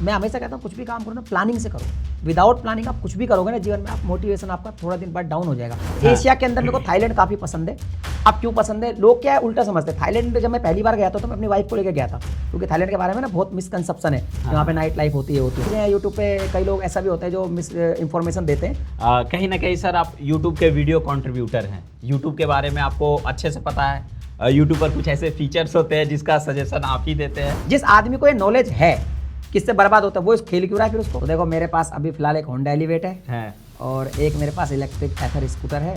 मैं हमेशा कहता हूँ कुछ भी काम करो ना प्लानिंग से करो। विदाउट प्लानिंग आप कुछ भी करोगे ना जीवन में, आप मोटिवेशन आपका थोड़ा दिन बाद डाउन हो जाएगा। एशिया के अंदर मेरे को थाईलैंड काफी पसंद है। अब क्यों पसंद है, लोग क्या है उल्टा समझते हैं। थाईलैंड जब मैं पहली बार गया था तो मैं अपनी वाइफ को लेकर गया था, क्योंकि थाईलैंड के बारे में ना बहुत मिसकंसेप्शन है कि वहाँ पे नाइट लाइफ होती है। यूट्यूब पे कई लोग ऐसा भी होते हैं जो मिस इन्फॉर्मेशन देते हैं। कहीं ना कहीं सर आप यूट्यूब के वीडियो कंट्रीब्यूटर हैं, यूट्यूब के बारे में आपको अच्छे से पता है। यूट्यूब पर कुछ ऐसे फीचर्स होते हैं जिसका सजेशन आप ही देते हैं। जिस आदमी को ये नॉलेज है किससे बर्बाद होता है वो इस खेल क्यों रहा है फिर उसको। तो देखो मेरे पास अभी फिलहाल एक होंडा एलिवेट है और एक मेरे पास इलेक्ट्रिक एथर स्कूटर है।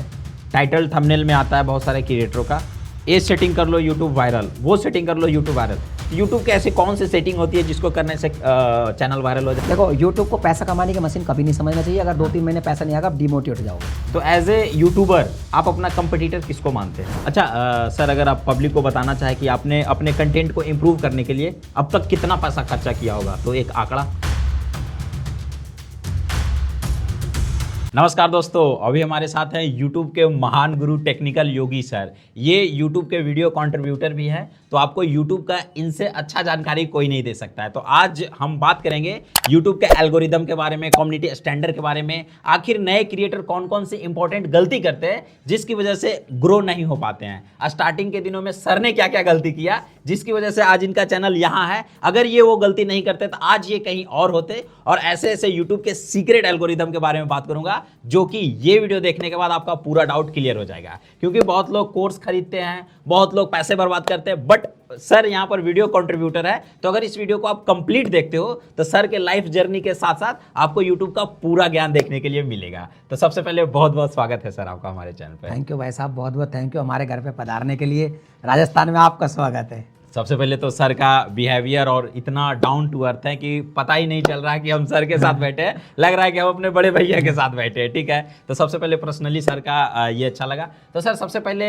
टाइटल थंबनेल में आता है बहुत सारे क्रिएटरों का, ये सेटिंग कर लो यूट्यूब वायरल, वो सेटिंग कर लो यूट्यूब वायरल। यूट्यूब के ऐसी कौन सी सेटिंग होती है जिसको करने से चैनल वायरल हो जाए? देखो यूट्यूब को पैसा कमाने की मशीन कभी नहीं समझना चाहिए। अगर 2-3 महीने पैसा नहीं आएगा आप डिमोटिवेट हो जाओगे। तो एज ए यूट्यूबर आप अपना कंपटीटर किसको मानते हैं? अच्छा सर, अगर आप पब्लिक को बताना चाहें कि आपने अपने कंटेंट को इम्प्रूव करने के लिए अब तक कितना पैसा खर्चा किया होगा, तो एक आंकड़ा। नमस्कार दोस्तों, अभी हमारे साथ हैं YouTube के महान गुरु टेक्निकल योगी सर। ये YouTube के वीडियो कंट्रीब्यूटर भी हैं, तो आपको YouTube का इनसे अच्छा जानकारी कोई नहीं दे सकता है। तो आज हम बात करेंगे YouTube के एल्गोरिदम के बारे में, कम्युनिटी स्टैंडर्ड के बारे में। आखिर नए क्रिएटर कौन कौन सी इंपॉर्टेंट गलती करते हैं जिसकी वजह से ग्रो नहीं हो पाते हैं। स्टार्टिंग के दिनों में सर ने क्या क्या गलती किया जिसकी वजह से आज इनका चैनल यहाँ है। अगर ये वो गलती नहीं करते तो आज ये कहीं और होते। और ऐसे ऐसे YouTube के सीक्रेट एल्गोरिदम के बारे में बात करूंगा, जो कि ये वीडियो देखने के बाद आपका पूरा डाउट क्लियर हो जाएगा। क्योंकि बहुत लोग कोर्स खरीदते हैं, बहुत लोग पैसे बर्बाद करते हैं, बट सर यहाँ पर वीडियो कंट्रीब्यूटर है। तो अगर इस वीडियो को आप कंप्लीट देखते हो तो सर के लाइफ जर्नी के साथ साथ आपको यूट्यूब का पूरा ज्ञान देखने के लिए मिलेगा। तो सबसे पहले बहुत बहुत स्वागत है सर आपका हमारे चैनल पे। थैंक यू भाई साहब, बहुत बहुत थैंक यू हमारे घर पे पधारने के लिए। राजस्थान में आपका स्वागत है। सबसे पहले तो सर का बिहेवियर और इतना डाउन टू अर्थ है कि पता ही नहीं चल रहा है कि हम सर के साथ बैठे हैं, लग रहा है कि हम अपने बड़े भैया के साथ बैठे हैं। ठीक है, तो सबसे पहले पर्सनली सर का ये अच्छा लगा। तो सर सबसे पहले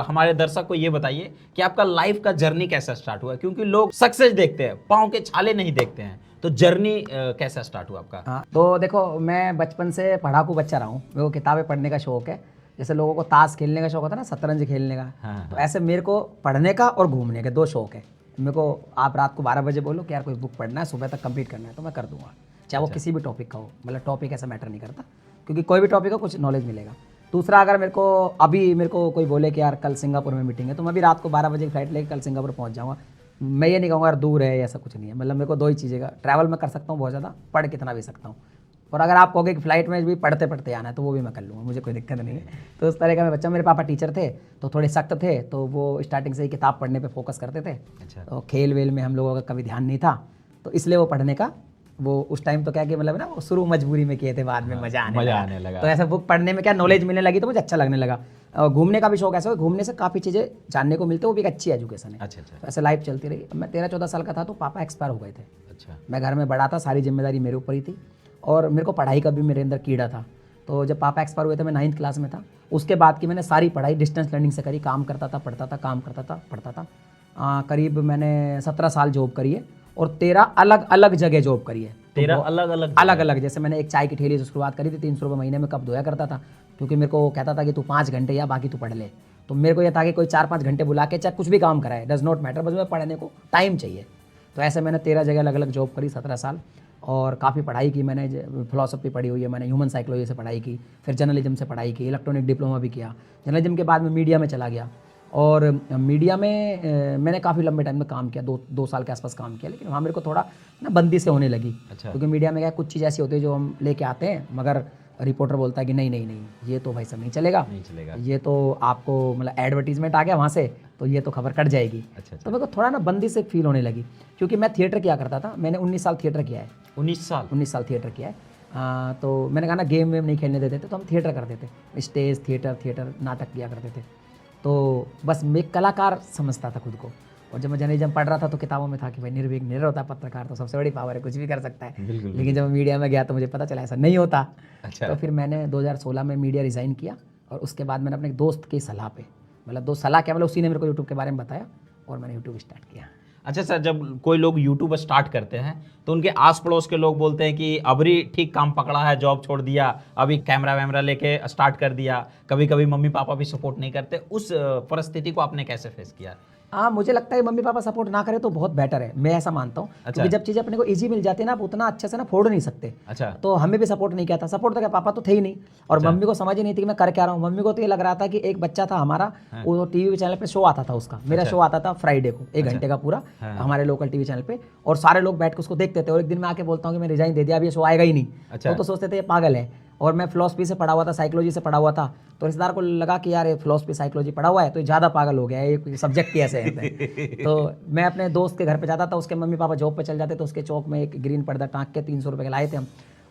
हमारे दर्शक को ये बताइए कि आपका लाइफ का जर्नी कैसे स्टार्ट हुआ? क्योंकि लोग सक्सेस देखते हैं, पाँव के छाले नहीं देखते हैं। तो जर्नी कैसा स्टार्ट हुआ आपका? हाँ, तो देखो मैं बचपन से पढ़ाकू बच्चा रहा हूँ। मेरे को किताबें पढ़ने का शौक है। जैसे लोगों को ताश खेलने का शौक होता है ना, शतरंज खेलने का। हाँ। तो ऐसे मेरे को पढ़ने का और घूमने के 2 शौक है। मेरे को आप रात को 12 बजे बोलो कि यार कोई बुक पढ़ना है, सुबह तक कंप्लीट करना है, तो मैं कर दूंगा, चाहे वो किसी भी टॉपिक का हो। मतलब टॉपिक ऐसा मैटर नहीं करता, क्योंकि कोई भी टॉपिक का कुछ नॉलेज मिलेगा। दूसरा, अगर मेरे को कोई बोले कि यार कल सिंगापुर में मीटिंग है, तो मैं भी रात को 12 बजे की फ्लाइट लेकर कल सिंगापुर पहुंच जाऊँगा। मैं ये नहीं कहूँगा यार दूर है, ऐसा कुछ नहीं है। मतलब मेरे को 2 ही चीज़ें का ट्रैवल मैं कर सकता हूँ बहुत ज़्यादा, पढ़ कितना भी सकता हूँ। और अगर आप कहोगे कि फ्लाइट में भी पढ़ते पढ़ते आना है तो वो भी मैं कर लूँगा, मुझे कोई दिक्कत नहीं है। तो उस तरह का मैं बच्चा, मेरे पापा टीचर थे तो थोड़े सख्त थे, तो वो स्टार्टिंग से ही किताब पढ़ने पे फोकस करते थे। अच्छा। तो खेल वेल में हम लोगों का कभी ध्यान नहीं था, तो इसलिए वो पढ़ने का वो उस टाइम तो क्या कि मतलब ना वो शुरू मजबूरी में किए थे, बाद में मजा आने लगा। तो ऐसा बुक पढ़ने में क्या नॉलेज मिलने लगी तो मुझे अच्छा लगने लगा। और घूमने का भी शौक ऐसा है, घूमने से काफ़ी चीज़ें जानने को मिलती है, वो भी एक अच्छी एजुकेशन है। अच्छा। तो ऐसे लाइफ चलती रही। मैं 13-14 साल का था तो पापा एक्सपायर हो गए थे। अच्छा। मैं घर में बड़ा था, सारी जिम्मेदारी मेरे ऊपर ही थी, और मेरे को पढ़ाई का भी मेरे अंदर कीड़ा था। तो जब पापा एक्सपायर हुए थे मैं 9th क्लास में था। उसके बाद की मैंने सारी पढ़ाई डिस्टेंस लर्निंग से करी। काम करता था, पढ़ता था, काम करता था, पढ़ता था। करीब मैंने 17 साल जॉब करी है और 13 अलग अलग जगह जॉब करी है। 13 अलग अलग। जैसे मैंने एक चाय की ठेली से शुरुआत करी थी, 300 रुपये महीने में कप धोया करता था, क्योंकि मेरे को कहता था कि तू 5 घंटे या बाकी तू पढ़ ले। तो मेरे को यह था कि कोई 4-5 घंटे बुला के चाहे कुछ भी काम कराए, डज नॉट मैटर, बस मैं पढ़ने को टाइम चाहिए। तो ऐसे मैंने 13 जगह अलग अलग जॉब करी 17 साल, और काफ़ी पढ़ाई की मैंने। फिलोसफी पढ़ी हुई है मैंने, ह्यूमन साइकोलॉजी से पढ़ाई की, फिर जर्नलिज्म से पढ़ाई की, इलेक्ट्रॉनिक डिप्लोमा भी किया। जर्नलिज्म के बाद मैं मीडिया में चला गया, और मीडिया में मैंने काफ़ी लंबे टाइम में काम किया, 2 साल के आसपास काम किया। लेकिन वहाँ मेरे को थोड़ा ना बंदी से होने लगी। अच्छा। क्योंकि मीडिया में क्या कुछ चीज़ ऐसी होती है जो हम लेके आते हैं, मगर रिपोर्टर बोलता है कि नहीं नहीं नहीं, ये तो भाई सब नहीं चलेगा, ये तो आपको मतलब एडवर्टीजमेंट आ गया वहाँ से, तो ये तो खबर कट जाएगी। अच्छा। तो मेरे को थोड़ा ना बंदी से फील होने लगी, क्योंकि मैं थिएटर किया करता था। मैंने 19 साल थिएटर किया है। 19 साल थिएटर किया है। तो मैंने कहा ना गेम वेम नहीं खेलने देते थे, तो हम थिएटर करते थे, स्टेज थिएटर नाटक किया करते थे। तो बस मैं एक कलाकार समझता था खुद को। और जब मैं जर्नलिज्म पढ़ रहा था तो किताबों में था कि भाई निर्भीक निडर होता है पत्रकार, तो सबसे बड़ी पावर है, कुछ भी कर सकता है। लेकिन जब मैं मीडिया में गया तो मुझे पता चला ऐसा नहीं होता। अच्छा। तो फिर मैंने 2016 में मीडिया रिज़ाइन किया, और उसके बाद मैंने अपने दोस्त की सलाह पे, मतलब दोस्त सलाह क्या, मतलब उसी ने मेरे को यूट्यूब के बारे में बताया और मैंने यूट्यूब स्टार्ट किया। अच्छा सर, जब कोई लोग यूट्यूब स्टार्ट करते हैं तो उनके आस पड़ोस के लोग बोलते हैं कि अबरी ठीक काम पकड़ा है, जॉब छोड़ दिया, अभी कैमरा वैमरा लेके स्टार्ट कर दिया। कभी कभी मम्मी पापा भी सपोर्ट नहीं करते। उस परिस्थिति को आपने कैसे फेस किया? हाँ, मुझे लगता है मम्मी पापा सपोर्ट ना करे तो बहुत बेटर है, मैं ऐसा मानता हूँ। अच्छा। क्योंकि जब चीज़ें अपने को इजी मिल जाती है ना, आप उतना अच्छे से ना फोड़ नहीं सकते। अच्छा। तो हमें भी सपोर्ट नहीं किया था, सपोर्ट तो क्या, पापा तो थे ही नहीं, और मम्मी को समझ ही नहीं थी कि मैं कर क्या रहा हूँ। मम्मी को तो ये लग रहा था कि एक बच्चा था हमारा, वो टीवी चैनल पे शो आता था उसका, मेरा शो आता था फ्राइडे को 1 घंटे का पूरा, हमारे लोकल टीवी चैनल पे, और सारे लोग बैठ के उसको देखते थे। और एक दिन मैं आके बोलता हूँ कि मैं रिजाइन दे दिया, अब ये शो आएगा ही नहीं। तो सोचते थे ये पागल है। और मैं फिलॉसफी से पढ़ा हुआ था, साइकोलॉजी से पढ़ा हुआ था, तो रिश्तेदार को लगा कि यार ये फिलॉसफी साइकोलॉजी पढ़ा हुआ है तो ज़्यादा पागल हो गया है, ये सब्जेक्ट ही ऐसे है। तो मैं अपने दोस्त के घर पे जाता था, उसके मम्मी पापा जॉब पे चल जाते, तो उसके चौक में एक ग्रीन पर्दा टाँग के 300 रुपये के लाए थे हम,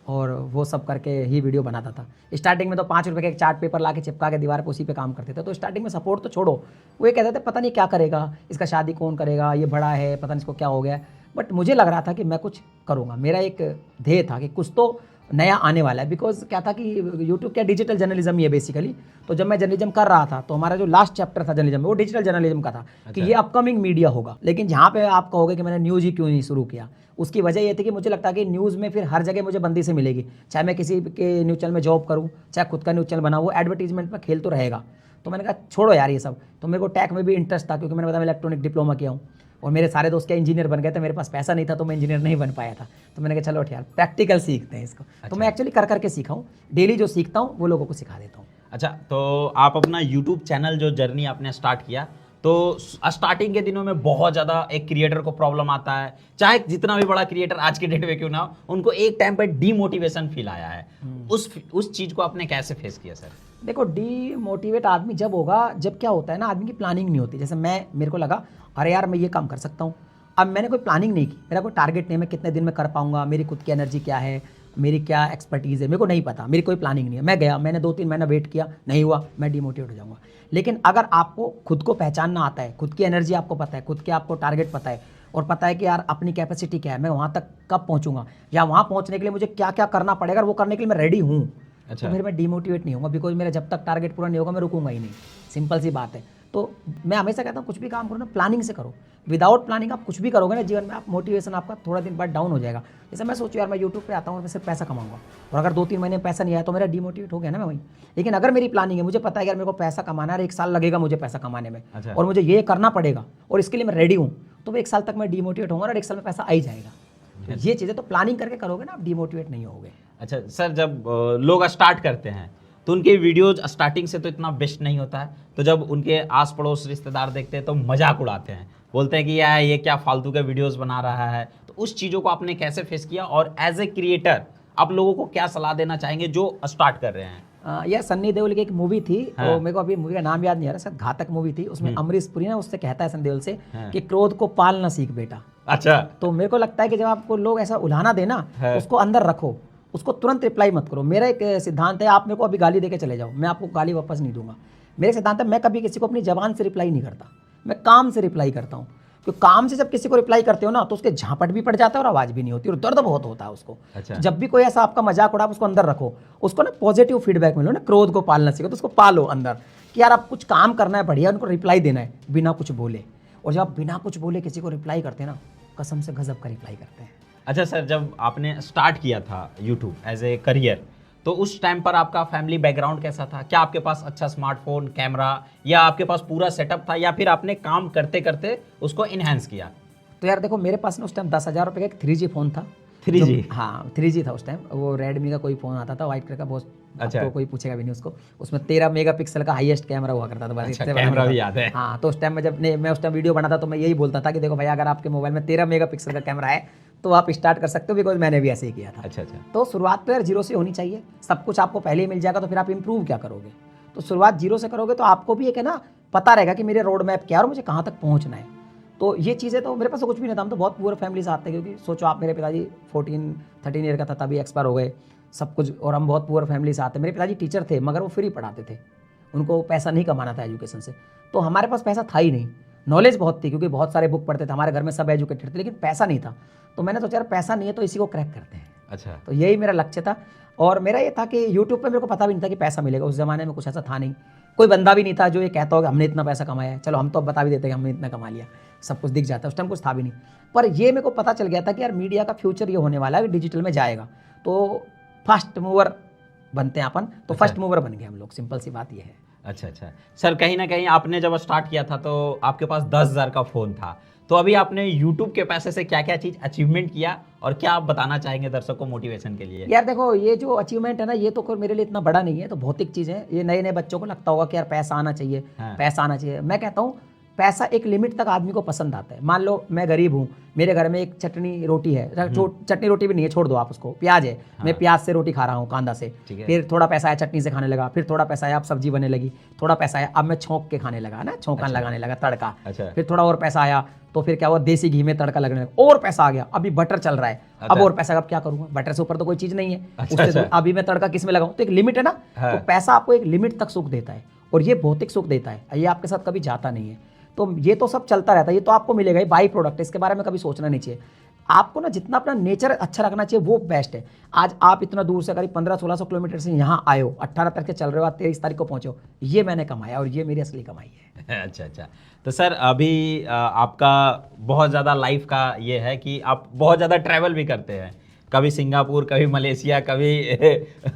और वो सब करके ही वीडियो बनाता था। स्टार्टिंग में तो 5 रुपये का एक चार्ट पेपर ला के चिपका के दीवार पर उसी पे काम करते थे। तो स्टार्टिंग में सपोर्ट तो छोड़ो, वो ये कहते थे पता नहीं क्या करेगा, इसका शादी कौन करेगा, ये बड़ा है, पता नहीं इसको क्या हो गया। बट मुझे लग रहा था कि मैं कुछ करूँगा, मेरा एक ध्येय था कि कुछ तो नया आने वाला है। बिकॉज क्या था कि यूट्यूब क्या डिजिटल जर्नलिज्म ही है बेसिकली। तो जब मैं जर्नलिज्म कर रहा था तो हमारा जो लास्ट चैप्टर था जर्नलिज्म में, वो डिजिटल जर्नलिज्म का था। कि ये अपकमिंग मीडिया होगा। लेकिन जहाँ पे आप कहोगे कि मैंने न्यूज़ ही क्यों नहीं शुरू किया, उसकी वजह ये थी कि मुझे लगता है कि न्यूज़ में फिर हर जगह मुझे बंदी से मिलेगी, चाहे मैं किसी के न्यूज़ चैनल में जॉब करूँ, चाहे खुद का न्यूज़ चैनल बनाऊँ, वो एडवर्टीजमेंट में खेल तो रहेगा। तो मैंने कहा छोड़ो यार ये सब। तो मेरे को टेक में भी इंटरेस्ट था, क्योंकि मैंने बताया मैं इलेक्ट्रॉनिक डिप्लोमा किया हूँ, और मेरे सारे दोस्त क्या इंजीनियर बन गए थे, मेरे पास पैसा नहीं था तो मैं इंजीनियर नहीं बन पाया था। तो मैंने कहा चलो यार प्रैक्टिकल सीखते हैं इसको। तो मैं एक्चुअली कर करके सीखा हूँ, डेली जो सीखता हूँ वो लोगों को सिखा देता हूँ। अच्छा, तो आप अपना यूट्यूब चैनल जो जर्नी आपने स्टार्ट किया, तो स्टार्टिंग के दिनों में बहुत ज़्यादा एक क्रिएटर को प्रॉब्लम आता है, चाहे जितना भी बड़ा क्रिएटर आज के डेट में क्यों ना हो, उनको एक टाइम पे डीमोटिवेशन फील आया है। उस चीज़ को आपने कैसे फेस किया सर? देखो, डीमोटिवेट आदमी जब होगा जब क्या होता है ना, आदमी की प्लानिंग नहीं होती। जैसे मेरे को लगा अरे यार मैं ये काम कर सकता हूँ, अब मैंने कोई प्लानिंग नहीं की, मेरा कोई टारगेट नहीं, मैं कितने दिन में कर पाऊंगा, मेरी खुद की एनर्जी क्या है, मेरी क्या एक्सपर्टीज़ है, मेरे को नहीं पता, मेरी कोई प्लानिंग नहीं है। मैं गया, मैंने 2-3 महीना वेट किया, नहीं हुआ, मैं डिमोटिवेट हो जाऊंगा। लेकिन अगर आपको खुद को पहचानना आता है, खुद की एनर्जी आपको पता है, खुद के आपको टारगेट पता है, और पता है कि यार अपनी कैपेसिटी क्या है, मैं वहाँ तक कब पहुँचूंगा, या वहाँ पहुँचने के लिए मुझे क्या क्या करना पड़ेगा, वो करने के लिए मैं रेडी हूँ। अच्छा। तो फिर मैं डिमोटिवेट नहीं होऊंगा, बिकॉज मेरा जब तक टारगेट पूरा नहीं होगा मैं रुकूंगा ही नहीं। सिंपल सी बात है। तो मैं हमेशा कहता हूँ कुछ भी काम करो ना प्लानिंग से करो। विदाउट प्लानिंग आप कुछ भी करोगे ना जीवन में, आप मोटिवेशन आपका थोड़ा दिन बाद डाउन हो जाएगा। जैसे मैं सोचूं यार मैं यूट्यूब पे आता हूँ और मैं सिर्फ पैसा कमाऊंगा, और अगर 2-3 महीने में पैसा नहीं आया तो मेरा डिमोटिवेट हो गया ना मैं वहीं। लेकिन अगर मेरी प्लानिंग है, मुझे पता है यार मेरे को पैसा कमाना है, 1 साल लगेगा मुझे पैसा कमाने में, अच्छा। और मुझे ये करना पड़ेगा और इसके लिए मैं रेडी हूँ, तो 1 साल तक मैं डिमोटिवेट होऊंगा और 1 साल में पैसा आ ही जाएगा। तो ये चीज़ें तो प्लानिंग करके करोगे ना, आप डिमोटिवेट नहीं होगे। अच्छा सर, जब लोग स्टार्ट करते हैं तो उनके वीडियोज स्टार्टिंग से तो इतना बेस्ट नहीं होता है, तो जब उनके आस पड़ोस रिश्तेदार देखते हैं तो मजाक उड़ाते हैं, बोलते हैं कि यार ये क्या फालतू के वीडियोस बना रहा है। तो उस चीज़ों को आपने कैसे फेस किया, और एज ए क्रिएटर आप लोगों को क्या सलाह देना चाहेंगे जो स्टार्ट कर रहे हैं? यार सन्नी देओल की एक मूवी थी, और मेरे को अभी मूवी का नाम याद नहीं आ रहा, शायद घातक मूवी थी। उसमें अमरीश पुरी ना उससे कहता है सन्नी देओल से कि क्रोध को पालना सीख बेटा। अच्छा। तो मेरे को लगता है कि जब आपको लोग ऐसा उलाना देना, उसको अंदर रखो, उसको तुरंत रिप्लाई मत करो। मेरा एक सिद्धांत है, आप मेरे को अभी गाली देके चले जाओ, मैं आपको गाली वापस नहीं दूंगा। मेरा सिद्धांत है, मैं कभी किसी को अपनी जबान से रिप्लाई नहीं करता, मैं काम से रिप्लाई करता हूँ। क्योंकि काम से जब किसी को रिप्लाई करते हो ना, तो उसके झापट भी पड़ जाता है और आवाज़ भी नहीं होती, और दर्द बहुत होता है उसको। अच्छा। तो जब भी कोई ऐसा आपका मजाक उड़ा, उसको अंदर रखो, उसको ना पॉजिटिव फीडबैक मिलो ना, क्रोध को पालना सीखो, तो उसको पालो अंदर कि यार आप कुछ काम करना है बढ़िया, उनको रिप्लाई देना है बिना कुछ बोले। और जब आप बिना कुछ बोले किसी को रिप्लाई करते हैं ना, कसम से गजब का रिप्लाई करते हैं। अच्छा सर, जब आपने स्टार्ट किया था यूट्यूब एज ए करियर, तो उस टाइम पर आपका फैमिली बैकग्राउंड कैसा था? क्या आपके पास अच्छा स्मार्टफोन, कैमरा, या आपके पास पूरा सेटअप था, या फिर आपने काम करते करते उसको इन्हेंस किया? तो यार देखो, मेरे पास ना उस टाइम 10,000 रुपये का एक 3G फ़ोन था। 3G? हाँ 3G था उस टाइम। वो रेडमी का कोई फ़ोन आता था वाइट कलर का, बहुत अच्छा। आपको कोई पूछेगा भी नहीं उसको। उसमें 13 मेगापिक्सल का हाईएस्ट कैमरा हुआ करता था बस। अच्छा, इतने बड़ा कैमरा नहीं भी था। याद है। हाँ, तो उस टाइम में जब मैं उस टाइम वीडियो बनाता तो मैं यही बोलता था कि देखो भैया, अगर आपके मोबाइल में 13 मेगापिक्सल का कैमरा है तो आप स्टार्ट कर सकते हो, बिकॉज मैंने भी ऐसे ही किया था। अच्छा अच्छा। तो शुरुआत तो यार जीरो से होनी चाहिए। सब कुछ आपको पहले ही मिल जाएगा तो फिर आप इंप्रूव क्या करोगे? तो शुरुआत जीरो से करोगे तो आपको भी एक है ना पता रहेगा कि मेरे रोड मैप क्या है और मुझे कहाँ तक पहुँचना है। तो ये चीज़ें तो मेरे पास तो कुछ भी नहीं था। हम तो बहुत पुअर फैमिली से आते हैं, क्योंकि सोचो आप, मेरे पिताजी 14-13 ईयर का था तभी एक्सपायर हो गए सब कुछ, और हम बहुत पुअर फैमिली से आते हैं। मेरे पिताजी टीचर थे, मगर वो फ्री पढ़ाते थे, उनको पैसा नहीं कमाना था एजुकेशन से। तो हमारे पास पैसा था ही नहीं, नॉलेज बहुत थी क्योंकि बहुत सारे बुक पढ़ते थे, हमारे घर में सब एजुकेटेड थे, लेकिन पैसा नहीं था। तो मैंने सोचा यार पैसा नहीं है तो इसी को क्रैक करते हैं। अच्छा। तो यही मेरा लक्ष्य था। और मेरा ये था कि यूट्यूब पे मेरे को पता भी नहीं था कि पैसा मिलेगा। उस ज़माने में कुछ ऐसा था नहीं, कोई बंदा भी नहीं था जो ये कहता हो कि हमने इतना पैसा कमाया है। चलो हम तो बता भी देते हैं कि हमने इतना कमा लिया, सब कुछ दिख जाता है। उस टाइम कुछ था भी नहीं, पर ये मेरे को पता चल गया था कि यार मीडिया का फ्यूचर ये होने वाला है, डिजिटल में जाएगा। तो फर्स्ट मूवर बनते हैं अपन, तो फर्स्ट मूवर बन गए हम लोग, सिंपल सी बात ये है। अच्छा अच्छा सर, कहीं ना कहीं आपने जब स्टार्ट किया था तो आपके पास 10,000 का फ़ोन था, तो अभी आपने यूट्यूब के पैसे से क्या क्या चीज़ अचीवमेंट किया और क्या आप बताना चाहेंगे दर्शकों को मोटिवेशन के लिए? यार देखो, ये जो अचीवमेंट है ना, ये तो कोई मेरे लिए इतना बड़ा नहीं है, तो भौतिक चीज़ है। ये नए नए बच्चों को लगता होगा कि यार पैसा आना चाहिए, हाँ। पैसा आना चाहिए। मैं कहता हूँ पैसा एक लिमिट तक आदमी को पसंद आता है। मान लो मैं गरीब हूँ, मेरे घर में एक चटनी रोटी है, चटनी रोटी भी नहीं है, छोड़ दो आप उसको, प्याज है, मैं प्याज से रोटी खा रहा हूँ, कांदा से, ठीक है। फिर थोड़ा पैसा आया चटनी से खाने लगा, फिर थोड़ा पैसा आया अब सब्जी बनने लगी, थोड़ा पैसा आया अब मैं छौंक के खाने लगा ना, छौंकन लगाने लगा तड़का, अच्छा। फिर थोड़ा और पैसा आया तो फिर क्या हुआ, देसी घी में तड़का लगने लगा, और पैसा आ गया, अभी बटर चल रहा है, अब और पैसा, अब क्या करूंगा, बटर से ऊपर तो कोई चीज नहीं है, उससे अभी मैं तड़का किस में लगाऊं, तो एक लिमिट है ना। तो पैसा आपको एक लिमिट तक सुख देता है, और ये भौतिक सुख देता है, ये आपके साथ कभी जाता नहीं है। तो ये तो सब चलता रहता है, ये तो आपको मिलेगा, ये बाई प्रोडक्ट है, इसके बारे में कभी सोचना नहीं चाहिए। आपको ना जितना अपना नेचर अच्छा रखना चाहिए वो बेस्ट है। आज आप इतना दूर से करीब 1500-1600 किलोमीटर से यहाँ आए हो, 18 तारीख के चल रहे हो, आज 23 तारीख को पहुंचे हो, ये मैंने कमाया और ये मेरी असली कमाई है। अच्छा अच्छा, तो सर अभी आपका बहुत ज़्यादा लाइफ का ये है कि आप बहुत ज़्यादा ट्रैवल भी करते हैं, कभी सिंगापुर, कभी मलेशिया, कभी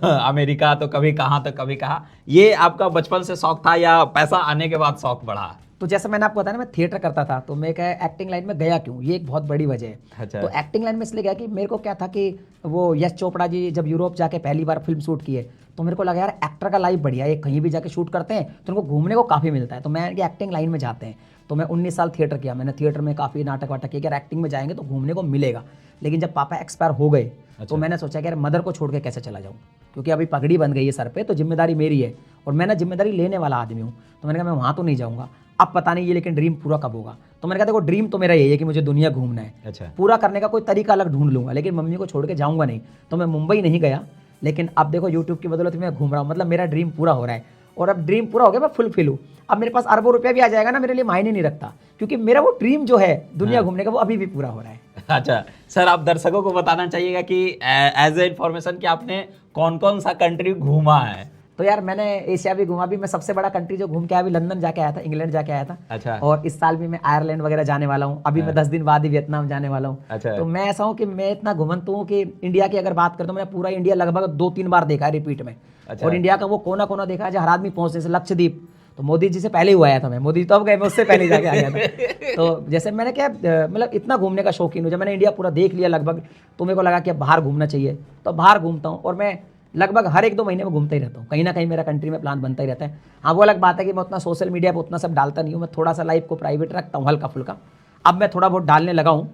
अमेरिका, तो कभी कहाँ तो कभी कहाँ। ये आपका बचपन से शौक था या पैसा आने के बाद शौक बढ़ा? तो जैसे मैंने आपको बताया ना, मैं थिएटर करता था, तो मैं क्या एक्टिंग लाइन में गया क्यों, ये एक बहुत बड़ी वजह है। अच्छा। तो एक्टिंग लाइन में इसलिए गया कि मेरे को क्या था कि वो यश चोपड़ा जी जब यूरोप जाके पहली बार फिल्म शूट किए, तो मेरे को लगा यार एक्टर का लाइफ बढ़िया है, कहीं भी जाके शूट करते हैं तो उनको घूमने को काफ़ी मिलता है, तो मैं एक्टिंग लाइन में जाते हैं। तो मैं 19 साल थिएटर किया, मैंने थिएटर में काफ़ी नाटक वाटक किया, यार एक्टिंग में जाएंगे तो घूमने को मिलेगा। लेकिन जब पापा एक्सपायर हो गए तो मैंने सोचा कि यार मदर को छोड़ के कैसे चला जाऊँ, क्योंकि अभी पगड़ी बन गई है सर पे, तो जिम्मेदारी मेरी है और मैं ना जिम्मेदारी लेने वाला आदमी हूँ। तो मैंने कहा मैं वहाँ तो नहीं जाऊँगा, अब पता नहीं ये लेकिन ड्रीम पूरा कब होगा। तो मैंने कहा देखो ड्रीम तो मेरा यही है कि मुझे दुनिया घूमना है, अच्छा। पूरा करने का कोई तरीका अलग ढूंढ लूंगा, लेकिन मम्मी को छोड़ के जाऊंगा नहीं। तो मैं मुंबई नहीं गया, लेकिन अब देखो यूट्यूब की बदौलत मैं घूम रहा हूँ, मतलब मेरा ड्रीम पूरा हो रहा है। और अब ड्रीम पूरा हो गया, मैं फुलफिल हूँ। अब मेरे पास अरबों रुपया भी आ जाएगा ना, मेरे लिए मायने नहीं रखता, क्योंकि मेरा वो ड्रीम जो है दुनिया घूमने का, वो अभी भी पूरा हो रहा है। अच्छा सर, आप दर्शकों को बताना चाहिएगा कि एज ए इन्फॉर्मेशन कि आपने कौन कौन सा कंट्री घूमा है? तो यार मैंने एशिया भी घूमा भी, मैं सबसे बड़ा कंट्री जो घूम के आया अभी लंदन जाके आया था, इंग्लैंड जाके आया था। अच्छा। और इस साल भी मैं आयरलैंड वगैरह जाने वाला हूँ, अभी मैं 10 दिन बाद ही वियतनाम जाने वाला हूँ। अच्छा। तो मैं ऐसा हूँ कि मैं इतना घुमंत हूँ कि इंडिया की अगर बात करता हूँ, मैंने पूरा इंडिया लगभग 2-3 बार देखा है रिपीट में। अच्छा। और इंडिया का वो कोना कोना देखा है जहाँ हर आदमी पहुंचने से, लक्षद्वीप तो मोदी जी से पहले ही हुआ आया था मैं, मोदी जी तो अब गए, मैं उससे पहले जाके आ गया था। तो जैसे मैंने क्या मतलब इतना घूमने का शौकीन हूँ, जब मैंने इंडिया पूरा देख लिया लगभग, तो मेरे को लगा कि अब बाहर घूमना चाहिए, तो बाहर घूमता हूँ। और मैं लगभग हर 1-2 महीने में घूमता ही रहता हूँ, कहीं ना कहीं मेरा कंट्री में प्लान बनता ही रहता है। हाँ वो अलग बात है कि मैं उतना सोशल मीडिया पर उतना सब डालता नहीं हूँ, मैं थोड़ा सा लाइफ को प्राइवेट रखता हूँ हल्का फुल्का। अब मैं थोड़ा बहुत डालने लगा हूँ,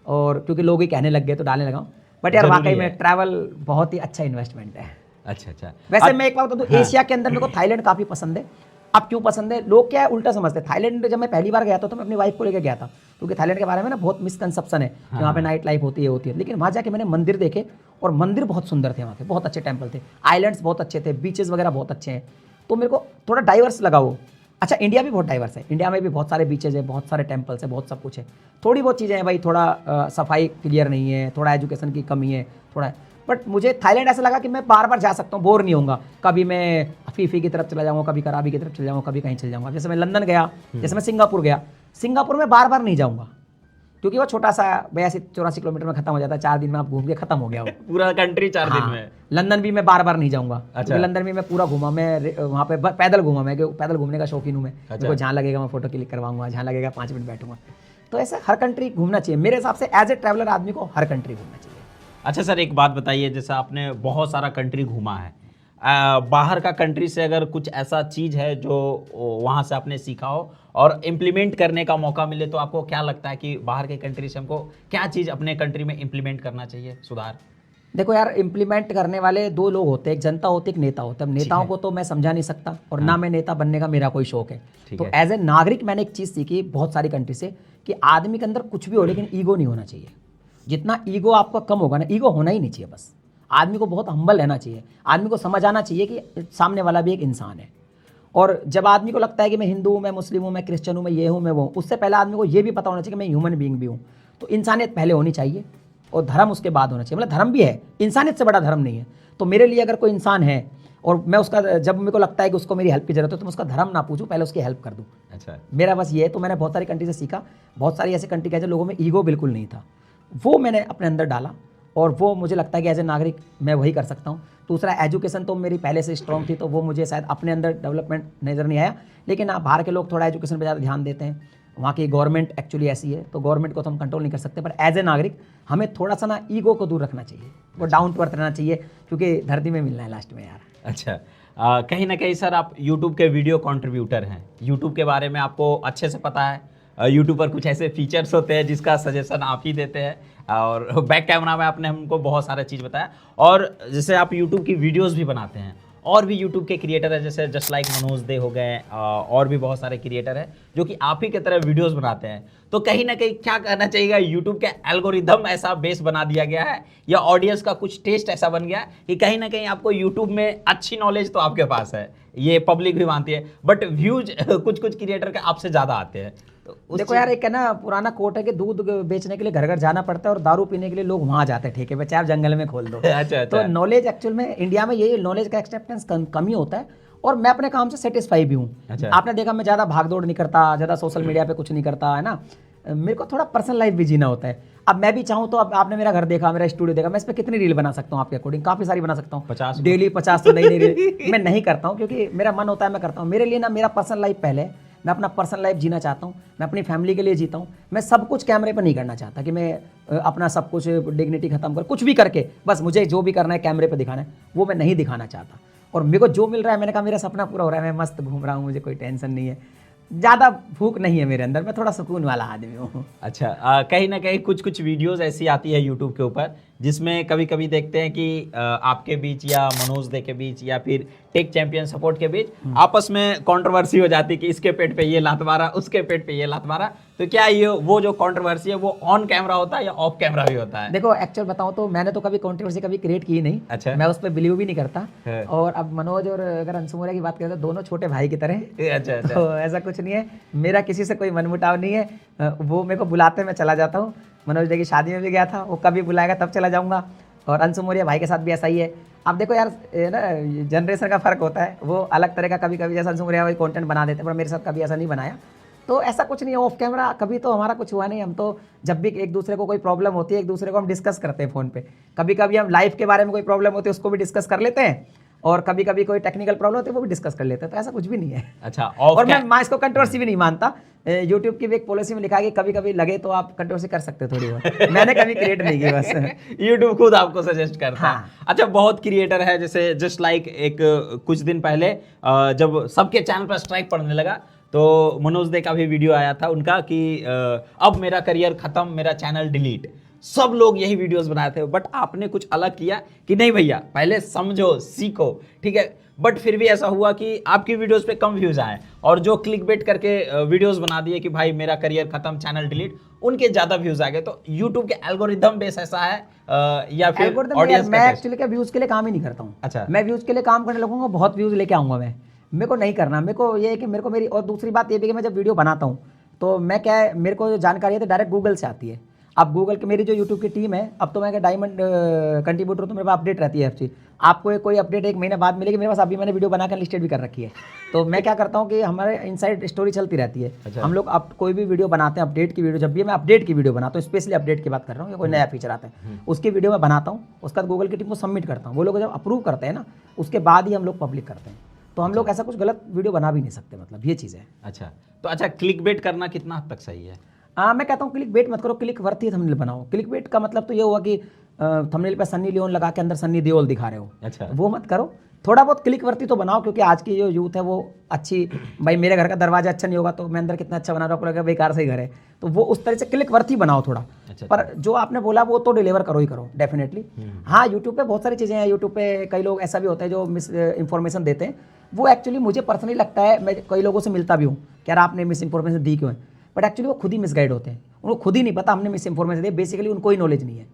और क्योंकि लोग ही कहने लग गए तो डालने लगा हूँ। बट यार वाकई में ट्रैवल बहुत ही अच्छा इन्वेस्टमेंट है। अच्छा अच्छा। वैसे मैं एक बात बता दूं, एशिया के अंदर मेरे को थाईलैंड काफी पसंद है। अब क्यों पसंद है, लोग क्या है उल्टा समझते हैं। थाईलैंड जब मैं पहली बार गया था तो मैं अपनी वाइफ को लेकर गया था, क्योंकि थाईलैंड के बारे में ना बहुत मिसकंसेप्शन है कि वहाँ पे नाइट लाइफ होती है। लेकिन वहाँ जाके मैंने मंदिर देखे, और मंदिर बहुत सुंदर थे, वहाँ के बहुत अच्छे टेम्पल थे, आइलैंड्स बहुत अच्छे थे, बीचेस वगैरह बहुत अच्छे हैं। तो मेरे को थोड़ा डाइवर्स लगा वो। अच्छा इंडिया भी बहुत डाइवर्स है, इंडिया में भी बहुत सारे बीचेज है, बहुत सारे टेम्पल्स है, बहुत सब कुछ है। थोड़ी बहुत चीज़ें हैं भाई, थोड़ा सफाई क्लियर नहीं है, थोड़ा एजुकेशन की कमी है, थोड़ा। बट मुझे थाईलैंड ऐसा लगा कि मैं बार बार जा सकता हूँ, बोर नहीं होऊंगा। कभी मैं फीफी की तरफ चला जाऊँगा, कभी कराबी की तरफ चला जाऊँगा, कभी कहीं चल जाऊँगा। जैसे मैं लंदन गया, जैसे मैं सिंगापुर गया, सिंगापुर में बार बार नहीं जाऊँगा, क्योंकि वो छोटा सा 82-84 किलोमीटर में खत्म हो जाता है, 4 दिन में आप घूम के खत्म हो गया वो पूरा कंट्री 4 दिन हाँ। में। लंदन भी मैं बार बार नहीं जाऊँगा, अच्छा। क्योंकि लंदन भी मैं पूरा घूमा, मैं वहाँ पे पैदल घूमा, मैं पैदल घूमने का शौकीन हूँ मैं। मेरे को जहाँ लगेगा मैं फोटो क्लिक करवाऊंगा, जहाँ लगेगा 5 मिनट बैठूंगा। तो ऐसे हर कंट्री घूमना चाहिए मेरे हिसाब से, एज ए ट्रैवलर आदमी को हर कंट्री घूमना चाहिए। अच्छा सर, एक बात बताइए, जैसे आपने बहुत सारा कंट्री घूमा है, बाहर का कंट्री से अगर कुछ ऐसा चीज़ है जो वहाँ से आपने सीखा हो और इम्प्लीमेंट करने का मौका मिले, तो आपको क्या लगता है कि बाहर के कंट्री से हमको क्या चीज़ अपने कंट्री में इम्प्लीमेंट करना चाहिए, सुधार? देखो यार, इम्प्लीमेंट करने वाले 2 लोग होते हैं, एक जनता होती है, एक नेता होता है। अब नेताओं को तो मैं समझा नहीं सकता, और ना मैं नेता बनने का मेरा कोई शौक है। तो एज ए नागरिक मैंने एक चीज़ सीखी बहुत सारी कंट्री से, कि आदमी के अंदर कुछ भी हो लेकिन ईगो नहीं होना चाहिए। जितना ईगो आपका कम होगा ना, ईगो होना ही नहीं चाहिए। बस आदमी को बहुत हम्बल रहना चाहिए, आदमी को समझ आना चाहिए कि सामने वाला भी एक इंसान है। और जब आदमी को लगता है कि मैं हिंदू हूँ, मैं मुस्लिम हूँ, मैं क्रिश्चियन हूँ, मैं ये हूँ, मैं वो हूँ, उससे पहले आदमी को ये भी पता होना चाहिए कि मैं ह्यूमन बीइंग भी हूँ। तो इंसानियत पहले होनी चाहिए, और धर्म उसके बाद होना चाहिए। मतलब धर्म भी है, इंसानियत से बड़ा धर्म नहीं है। तो मेरे लिए अगर कोई इंसान है और मैं उसका, जब मेरे को लगता है कि उसको मेरी हेल्प की जरूरत है, तो मैं उसका धर्म ना पूछूं, पहले उसकी हेल्प कर दूं। अच्छा, मेरा बस ये है। तो मैंने बहुत सारी कंट्री से सीखा, बहुत सारी ऐसी कंट्री के लोगों में ईगो बिल्कुल नहीं था, वो मैंने अपने अंदर डाला, और वो मुझे लगता है कि एज ए नागरिक मैं वही कर सकता हूँ। दूसरा, एजुकेशन तो मेरी पहले से स्ट्रॉन्ग थी, तो वो मुझे शायद अपने अंदर डेवलपमेंट नज़र नहीं आया। लेकिन हाँ, बाहर के लोग थोड़ा एजुकेशन पर ज़्यादा ध्यान देते हैं, वहाँ की गवर्नमेंट एक्चुअली ऐसी है, तो गवर्नमेंट को तो हम कंट्रोल नहीं कर सकते, पर एज ए नागरिक हमें थोड़ा सा ना ईगो को दूर रखना चाहिए, वो डाउन टू अर्थ रहना चाहिए, क्योंकि धरती में मिलना है लास्ट में यार। अच्छा, कहीं ना कहीं सर आप YouTube के वीडियो कंट्रीब्यूटर हैं, YouTube के बारे में आपको अच्छे से पता है। YouTube पर कुछ ऐसे फीचर्स होते हैं जिसका सजेशन आप ही देते हैं, और बैक कैमरा में आपने हमको बहुत सारा चीज़ बताया। और जैसे आप YouTube की वीडियोस भी बनाते हैं, और भी YouTube के क्रिएटर है जैसे जस्ट लाइक मनोज दे हो गए, और भी बहुत सारे क्रिएटर हैं जो कि आप ही की तरह वीडियोस बनाते हैं। तो कहीं ना कहीं क्या कहना चाहिएगा, YouTube का एल्गोरिदम ऐसा बेस बना दिया गया है, या ऑडियंस का कुछ टेस्ट ऐसा बन गया है कि कहीं ना कहीं आपको YouTube में अच्छी नॉलेज तो आपके पास है, ये पब्लिक भी मानती है, बट व्यूज कुछ कुछ क्रिएटर के आपसे ज़्यादा आते हैं। तो देखो यार, एक है ना पुराना कोट है कि दूध बेचने के लिए घर घर जाना पड़ता है और दारू पीने के लिए लोग वहां जाते हैं ठेके पे, चाहे आप जंगल में खोल दो। अच्छा। तो नॉलेज एक्चुअल में इंडिया में ये नॉलेज का एक्सेप्टेंस कमी होता है, और मैं अपने काम से सेटिस्फाई भी हूँ। अच्छा। आपने देखा मैं ज़्यादा भागदौड़ नहीं करता, ज़्यादा सोशल मीडिया पे कुछ नहीं करता, है ना। मेरे को थोड़ा पर्सनल लाइफ भी जीना होता है। अब मैं भी चाहूँ तो, अब आपने मेरा घर देखा, मेरा स्टूडियो देखा, मैं इस पर कितनी रील बना सकता हूँ आपके अकॉर्डिंग? काफ़ी सारी बना सकता हूँ, 50 डेली 50 तो नई रील मैं नहीं करता हूँ, क्योंकि मेरा मन होता है मैं करता हूँ। मेरे लिए ना मेरा पर्सनल लाइफ पहले है, मैं अपना पर्सनल लाइफ जीना चाहता हूँ, मैं अपनी फैमिली के लिए जीता हूँ। मैं सब कुछ कैमरे पर नहीं करना चाहता कि मैं अपना सब कुछ डिग्निटी खत्म कर, कुछ भी करके बस मुझे जो भी करना है कैमरे पर दिखाना है, वो मैं नहीं दिखाना चाहता। और मेरे को जो मिल रहा है, मैंने कहा मेरा सपना पूरा हो रहा है, मैं मस्त घूम रहा हूँ, मुझे कोई टेंशन नहीं है, ज़्यादा भूख नहीं है मेरे अंदर, मैं थोड़ा सुकून वाला आदमी हूँ। अच्छा, कहीं ना कहीं कुछ कुछ वीडियोस ऐसी आती है YouTube के ऊपर जिसमें कभी कभी देखते हैं कि आपके बीच या मनोज दे के बीच या फिर टेक चैंपियन सपोर्ट के बीच आपस में कंट्रोवर्सी हो जाती है कि इसके पेट पे ये लात मारा, उसके पेट पे ये लात मारा। तो क्या ये वो जो कंट्रोवर्सी है वो ऑन कैमरा होता है या ऑफ कैमरा भी होता है? देखो एक्चुअल बताऊं तो मैंने तो कभी कंट्रोवर्सी कभी क्रिएट की नहीं। अच्छा। मैं उस पर बिलीव भी नहीं करता। है। और अब मनोज और अगर अंशु मौर्य की बात करें तो दोनों छोटे भाई की तरह हैं। अच्छा। तो ऐसा कुछ नहीं है, मेरा किसी से कोई मनमुटाव नहीं है। वो मेरे को बुलाते मैं चला जाता हूँ। मनोज दे की शादी में भी गया था, वो कभी बुलाएगा तब चला जाऊँगा। और अंशु मौर्य भाई के साथ भी ऐसा ही है। अब देखो यार, ना जनरेशन का फ़र्क होता है, वो अलग तरह का कभी कभी जैसा अंशु मौर्य वही कंटेंट बना देते हैं, पर मेरे साथ कभी ऐसा नहीं बनाया। तो ऐसा कुछ नहीं है ऑफ कैमरा, कभी तो हमारा कुछ हुआ नहीं। हम तो जब भी एक दूसरे को कोई प्रॉब्लम होती है, एक दूसरे को हम डिस्कस करते हैं फ़ोन पे। कभी कभी हम लाइफ के बारे में कोई प्रॉब्लम होती है उसको भी डिस्कस कर लेते हैं, और कभी कभी कोई टेक्निकल प्रॉब्लम होती है वो भी डिस्कस कर लेते हैं। तो ऐसा कुछ भी नहीं है। अच्छा। और मैं इसको कंट्रोवर्सी भी नहीं मानता। यूट्यूब की भी एक पॉलिसी में लिखा है कि कभी कभी लगे तो आप कंट्रोवर्सी कर सकते हो थोड़ी बहुत। मैंने कभी क्रिएट नहीं की बस। यूट्यूब खुद आपको सजेस्ट करता है। हाँ। अच्छा, बहुत क्रिएटर है जैसे जस्ट लाइक एक कुछ दिन पहले जब सबके चैनल पर स्ट्राइक पड़ने लगा तो मनोज दे का भी वीडियो आया था उनका कि अब मेरा करियर खत्म, मेरा चैनल डिलीट। सब लोग यही वीडियोस बनाए थे, बट आपने कुछ अलग किया कि नहीं भैया पहले समझो सीखो, ठीक है। बट फिर भी ऐसा हुआ कि आपकी वीडियोस पे कम व्यूज आए, और जो क्लिक बेट करके वीडियोस बना दिए कि भाई मेरा करियर खत्म, चैनल डिलीट, उनके ज्यादा व्यूज आ गए। तो यूट्यूब के एल्गोरिदम बेस ऐसा है या फिर ऑडियंस का? मैं एक्चुअली क्या व्यूज के लिए काम ही नहीं करता हूँ। अच्छा। मैं व्यूज के लिए काम करने लगूंगा, बहुत व्यूज लेके आऊंगा मैं। मेरे को नहीं करना। मेरे को ये है कि मेरे को मेरी, और दूसरी बात ये भी कि मैं जब वीडियो बनाता हूँ तो मैं क्या है, मेरे को जो जानकारी है तो डायरेक्ट गूगल से आती है। अब गूगल की मेरी जो यूट्यूब की टीम है, अब तो मैं डायमंड कंट्रीब्यूटर हूँ तो मेरे पास अपडेट रहती है एफसी। आपको कोई अपडेट एक महीने बाद मिलेगी मेरे पास, अभी मैंने वीडियो बनाकर लिस्टेड भी कर रखी है। तो मैं क्या करता हूँ कि हमारे इनसाइड स्टोरी चलती रहती है। अच्छा। हम लोग अब कोई भी वीडियो बनाते हैं, अपडेट की वीडियो, जब भी मैं अपडेट की वीडियो बनाता हूँ, स्पेशली अपडेट की बात कर रहा हूँ, या कोई नया फीचर आता है उसकी वीडियो मैं बनाता हूँ, उसका गूगल की टीम को सबमिट करता हूँ। वो लोग जब अप्रूव करते हैं ना, उसके बाद ही हम लोग पब्लिक करते हैं। तो हम लोग ऐसा कुछ गलत वीडियो बना भी नहीं सकते, मतलब ये चीज़ है। अच्छा, तो अच्छा क्लिक बेट करना कितना हद तक सही है? मैं कहता हूँ क्लिक बेट मत करो, क्लिक वर्थी थंबनेल बनाओ। क्लिक बेट का मतलब तो ये हुआ कि थंबनेल पे सन्नी लियोन लगा के अंदर सन्नी देओल दिखा रहे हो। अच्छा। वो मत करो, थोड़ा बहुत क्लिक वर्थी तो बनाओ, क्योंकि आज की जो यूथ है वो अच्छी, भाई मेरे घर का दरवाजा अच्छा नहीं होगा तो मैं अंदर कितना अच्छा बना रहा हूँ, पूरा बेकार से ही घर है, तो वो उस तरह से क्लिक वर्थी बनाओ थोड़ा। अच्छा। पर जो आपने बोला वो तो डिलीवर करो ही करो डेफिनेटली। हाँ, यूट्यूब पे बहुत सारी चीज़ें हैं। यूट्यूब पे कई लोग ऐसा भी होते हैं जो मिस इन्फॉर्मेशन देते हैं। वो एक्चुअली मुझे पर्सनली लगता है, मैं कई लोगों से मिलता भी हूँ कि यार आपने मिस इन्फॉर्मेशन दी क्यों है, बट एक्चुअली वो खुद ही मिसगाइड होते हैं। उनको खुद ही नहीं पता हमने मिस इन्फॉर्मेशन दी, बेसिकली उनको ही नॉलेज नहीं है।